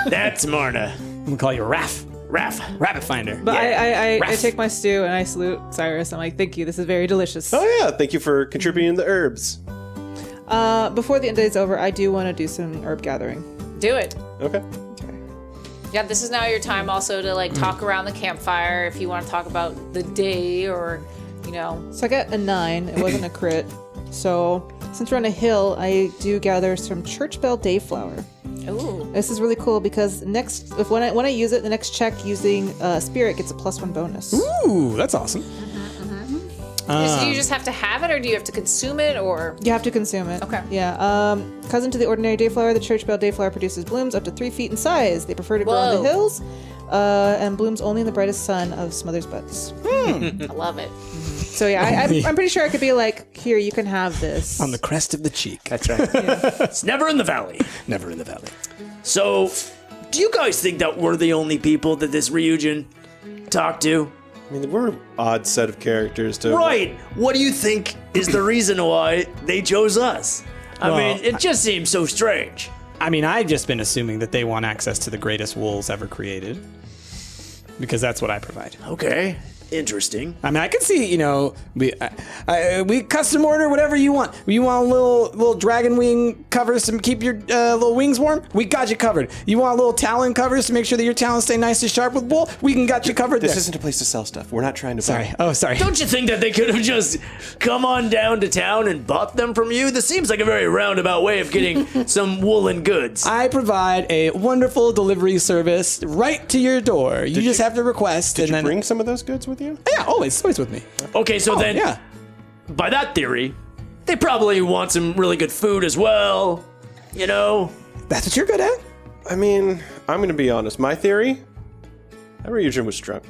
That's Marna. I'm gonna call you Raff. Raff. Rabbit finder. But I Raph. take my stew and I salute Cyrus. I'm like, thank you. This is very delicious. Oh, yeah. Thank you for contributing the herbs. Before the end day's over, I do want to do some herb gathering. Do it. Okay. Yeah, this is now your time also to like talk around the campfire if you want to talk about the day or, you know. So I got a 9. It wasn't a crit. So since we're on a hill, I do gather some church bell dayflower. Ooh. This is really cool because when I use it, the next check using spirit gets a +1 bonus. Ooh, that's awesome. Do you just have to have it or do you have to consume it or? You have to consume it. Okay. Yeah. Cousin to the ordinary dayflower, the church bell dayflower produces blooms up to 3 feet in size. They prefer to grow on Whoa. the hills, and blooms only in the brightest sun of Smotherbutts. I love it. So yeah, I'm pretty sure I could be like, here, you can have this. On the crest of the cheek. That's right. It's never in the valley. Never in the valley. So, do you guys think that we're the only people that this Ryuujin talked to? I mean, we're an odd set of characters to. Right. What do you think is the reason why they chose us? I Well, mean, it just seems so strange. I mean, I've just been assuming that they want access to the greatest wools ever created. Because that's what I provide. Okay. Interesting. I mean, I can see, you know, we custom order whatever you want. You want little dragon wing covers to keep your little wings warm? We got you covered. You want little talon covers to make sure that your talons stay nice and sharp with wool? We can got you covered This there. isn't a place to sell stuff. We're not trying to. Sorry. Oh, sorry. Don't you think that they could have just come on down to town and bought them from you? This seems like a very roundabout way of getting some woolen goods. I provide a wonderful delivery service right to your door. You just have to request. Did and you then, bring some of those goods with you? Yeah, always with me. Okay, so then, Yeah. by that theory, they probably want some really good food as well. You know? That's what you're good at. I mean, I'm going to be honest. My theory, that Ryuujin was drunk.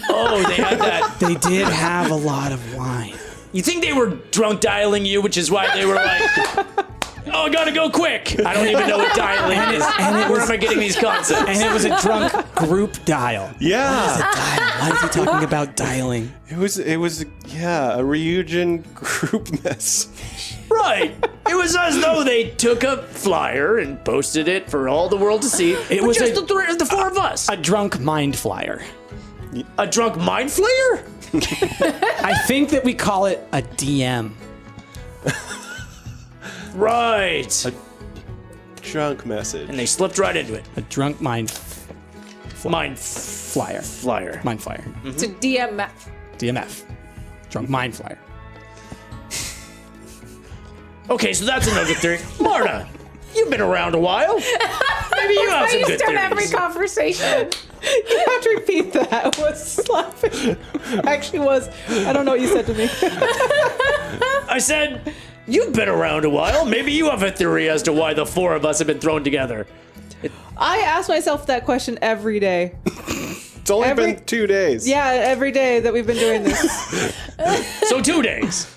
Oh, they had that. They did have a lot of wine. You think they were drunk dialing you, which is why they were like, oh, I gotta go quick. I don't even know what dialing is. Where am I getting these concepts? And it was a drunk group dial. Yeah. Why is he talking about dialing? It was a Ryuujin group mess. Right. It was as though they took a flyer and posted it for all the world to see. It was just the four of us. A drunk mind flyer. A drunk mind flayer? I think that we call it a DM. Right. Drunk message. And they slipped right into it. A drunk mind Mind flyer. flyer. Mind flyer. It's a DMF. DMF. Drunk mind flyer. Okay, so that's another theory. Marna, you've been around a while. Maybe you have some You good start every theories. conversation. You have to repeat that. What's laughing? Actually was. I don't know what you said to me. I said, you've been around a while. Maybe you have a theory as to why the four of us have been thrown together. I ask myself that question every day. It's only been 2 days. Yeah, every day that we've been doing this. So 2 days.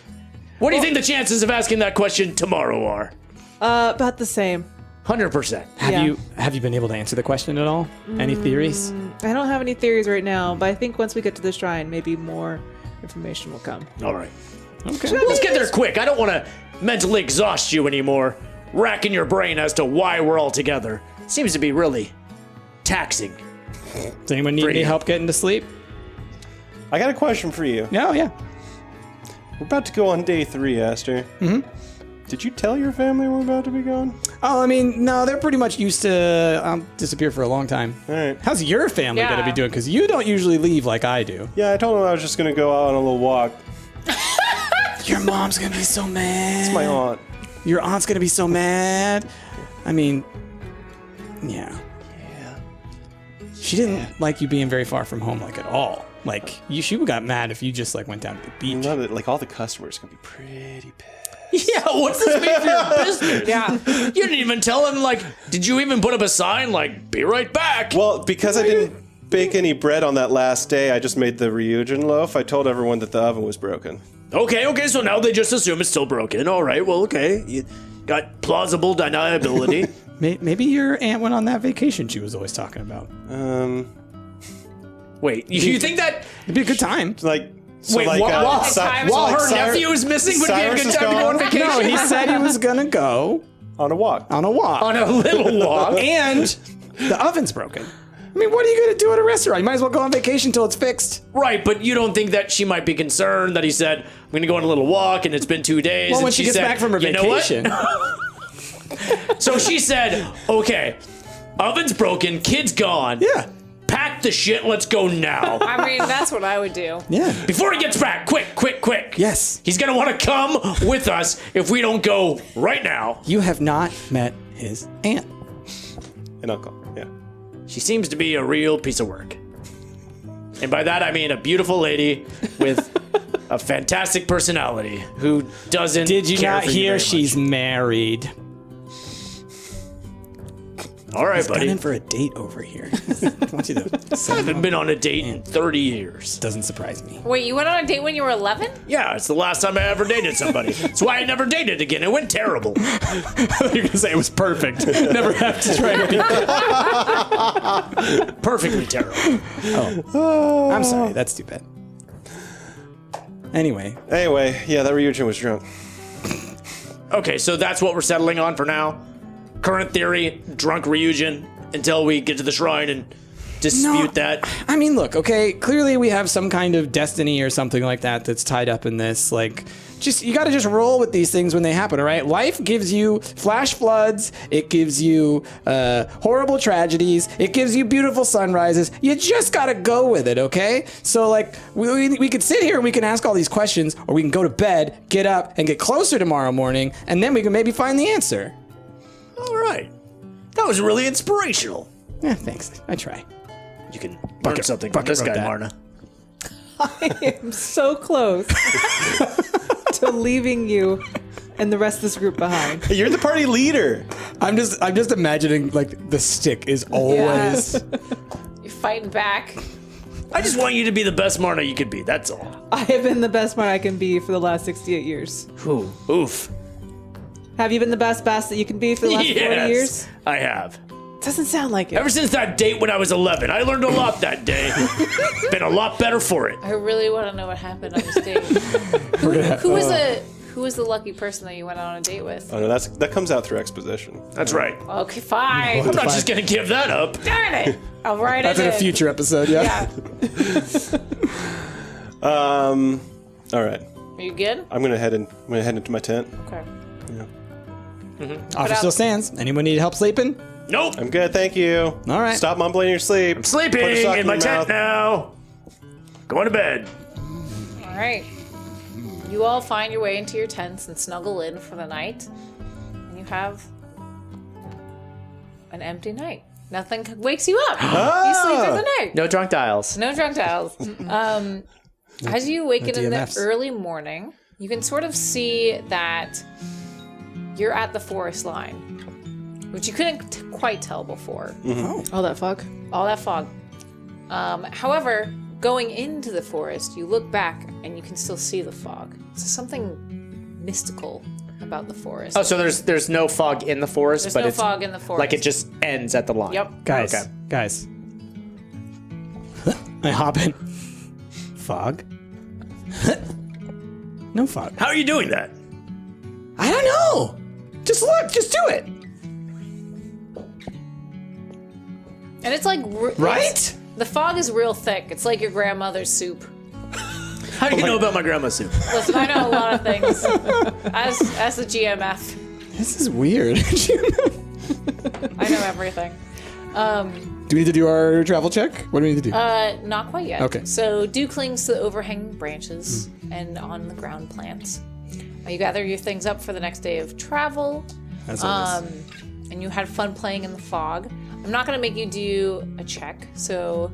What do you think the chances of asking that question tomorrow are? About the same. 100%. Have you been able to answer the question at all? Any theories? I don't have any theories right now, but I think once we get to the shrine, maybe more information will come. All right. Okay. Let's get there quick. I don't want to mentally exhaust you anymore, racking your brain as to why we're all together. Seems to be really taxing. Does anyone need any help getting to sleep? I got a question for you. No, yeah. We're about to go on day 3, Aster. Mm-hmm. Did you tell your family we're about to be gone? Oh, I mean, no, they're pretty much used to disappear for a long time. All right. How's your family going to be doing? Because you don't usually leave like I do. Yeah, I told them I was just going to go out on a little walk. Your mom's going to be so mad. It's my aunt. Your aunt's going to be so mad. I mean, yeah. She didn't like you being very far from home, like, at all. Like, she got mad if you just, like, went down to the You beach. know that, like, all the customers are going to be pretty pissed. Yeah, what's this mean for your business? Yeah. You didn't even tell him, like, did you even put up a sign, like, be right back? Well, because I didn't bake any bread on that last day, I just made the Ryuujin loaf. I told everyone that the oven was broken. Okay, so now they just assume it's still broken. All right, well, okay. You got plausible deniability. Maybe your aunt went on that vacation she was always talking about. Wait, you think that... It'd be a good time. Like, so Wait, like, while her nephew is missing would Cyrus be a is good time to go on gone? vacation? No, he said he was going to go on a walk. on a walk. On a little walk. And the oven's broken. I mean, what are you going to do at a restaurant? You might as well go on vacation until it's fixed. Right, but you don't think that she might be concerned that he said, I'm going to go on a little walk and it's been 2 days. Well, and when she gets said, back from her "You know what?" vacation. So she said, okay, oven's broken, kid's gone. Yeah. Pack the shit, let's go now. I mean, that's what I would do. Yeah. Before he gets back, quick. Yes. He's going to want to come with us if we don't go right now. You have not met his aunt. An uncle, yeah. She seems to be a real piece of work. And by that, I mean a beautiful lady with a fantastic personality who doesn't Did you care not for hear very she's much. married? All right, He's gone buddy. in for a date over here. I want you to I haven't been on a date in 30 years. Doesn't surprise me. Wait, you went on a date when you were 11? Yeah, it's the last time I ever dated somebody. That's why I never dated again. It went terrible. You're going to say it was perfect. Never have to try to be. Perfectly terrible. I'm sorry. That's too bad. Anyway. Anyway, yeah, that Ryuujin was drunk. Okay, so that's what we're settling on for now. Current theory, drunk Ryuujin until we get to the shrine and dispute that. I mean, look, okay, clearly we have some kind of destiny or something like that that's tied up in this. Like, you got to just roll with these things when they happen, all right? Life gives you flash floods. It gives you horrible tragedies. It gives you beautiful sunrises. You just got to go with it, okay? So, like, we could sit here and we can ask all these questions, or we can go to bed, get up, and get closer tomorrow morning, and then we can maybe find the answer. All right. That was really inspirational. Yeah, thanks. I try. You can learn something from this wrote guy, that. Marna. I am so close to leaving you and the rest of this group behind. Hey, you're the party leader. I'm just imagining, like, the stick is always... You're fighting back. I just want you to be the best Marna you could be. That's all. I have been the best Marna I can be for the last 68 years. Ooh, oof. Have you been the best that you can be for the last 40 years? I have. Doesn't sound like it. Ever since that date when I was 11, I learned a lot that day. Been a lot better for it. I really want to know what happened on this date. Who was the lucky person that you went on a date with? Oh no, that comes out through exposition. That's right. Okay, fine. I'm not just gonna give that up. Darn it! I'll write That's it in a future episode, yeah. Yeah. All right. Are you good? I'm gonna head into my tent. Okay. Offer still stands. Anyone need help sleeping? Nope. I'm good, thank you. All right. Stop mumbling in your sleep. Put a Sleeping sock in my your tent mouth. now. Going to bed. All right. You all find your way into your tents and snuggle in for the night, and you have an empty night. Nothing wakes you up. You sleep through the night. No drunk dials. No drunk dials. As you awaken in the DMFs. early morning, you can sort of see that you're at the forest line, which you couldn't quite tell before. All that fog. All that fog. However, going into the forest, you look back and you can still see the fog. So something mystical about the forest. Oh, so there's no fog in the forest, There's but no it's fog in the forest. like it just ends at the line. Yep. Guys, Okay. guys. I hop in. Fog? No fog. How are you doing that? I don't know. Just look. Just do it. And it's like Right? the fog is real thick. It's like your grandmother's soup. How do you know about my grandma's soup? Listen, I know a lot of things as the GMF. This is weird. I know everything. Do we need to do our travel check? What do we need to do? Not quite yet. Okay. So dew clings to the overhanging branches and on the ground plants. You gather your things up for the next day of travel. As always. And you had fun playing in the fog. I'm not going to make you do a check, so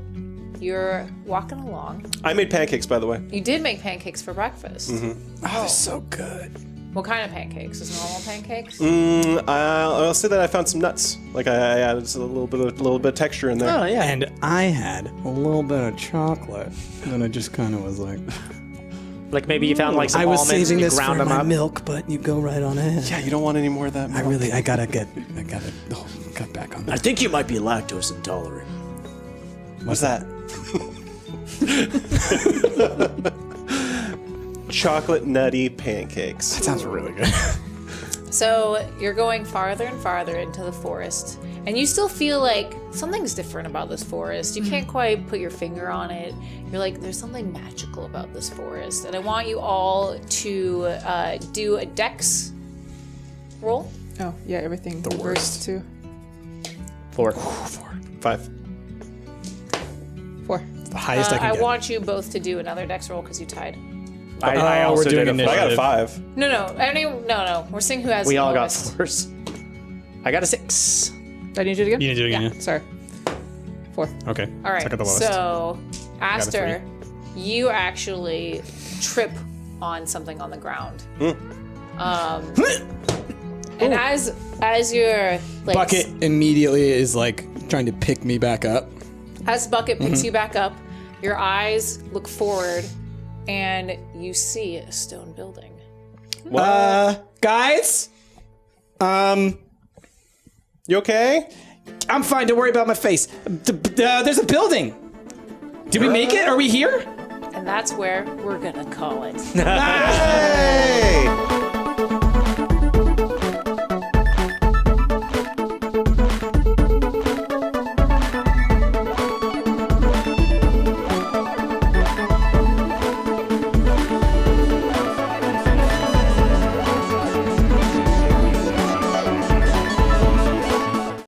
you're walking along. I made pancakes, by the way. You did make pancakes for breakfast. Oh, they're so good. What kind of pancakes? Just normal pancakes? I'll say that I found some nuts. Like I added a little bit of texture in there. Oh yeah. And I had a little bit of chocolate. And then I just kind of was like, Like maybe you found like some I was almonds and saving you this ground for them my up. milk, but you go right on ahead. Yeah, you don't want any more of that. Milk. I gotta cut back on I that. think you might be lactose intolerant. What's that? Chocolate nutty pancakes. That sounds really good. So you're going farther and farther into the forest, and you still feel like something's different about this forest. You can't quite put your finger on it. You're like, there's something magical about this forest, and I want you all to do a dex roll. Oh, yeah, everything reversed too. 4. 5. 4. The highest I can I get. want you both to do another dex roll because you tied. I we're also doing did a initiative. I got a 5. No. We're seeing who has We the all got lowest. 4s. I got a 6. Did I need you to do it again? You need to do it again, Sorry. 4. yeah? Okay. All right. Check out the lowest. So, a Aster, you actually trip on something on the ground. And as your like Bucket immediately is like trying to pick me back up. as Bucket picks you back up, your eyes look forward, and you see a stone building. Guys? You okay? I'm fine. Don't worry about my face. There's a building. Did we make it? Are we here? And that's where we're gonna call it. Hey!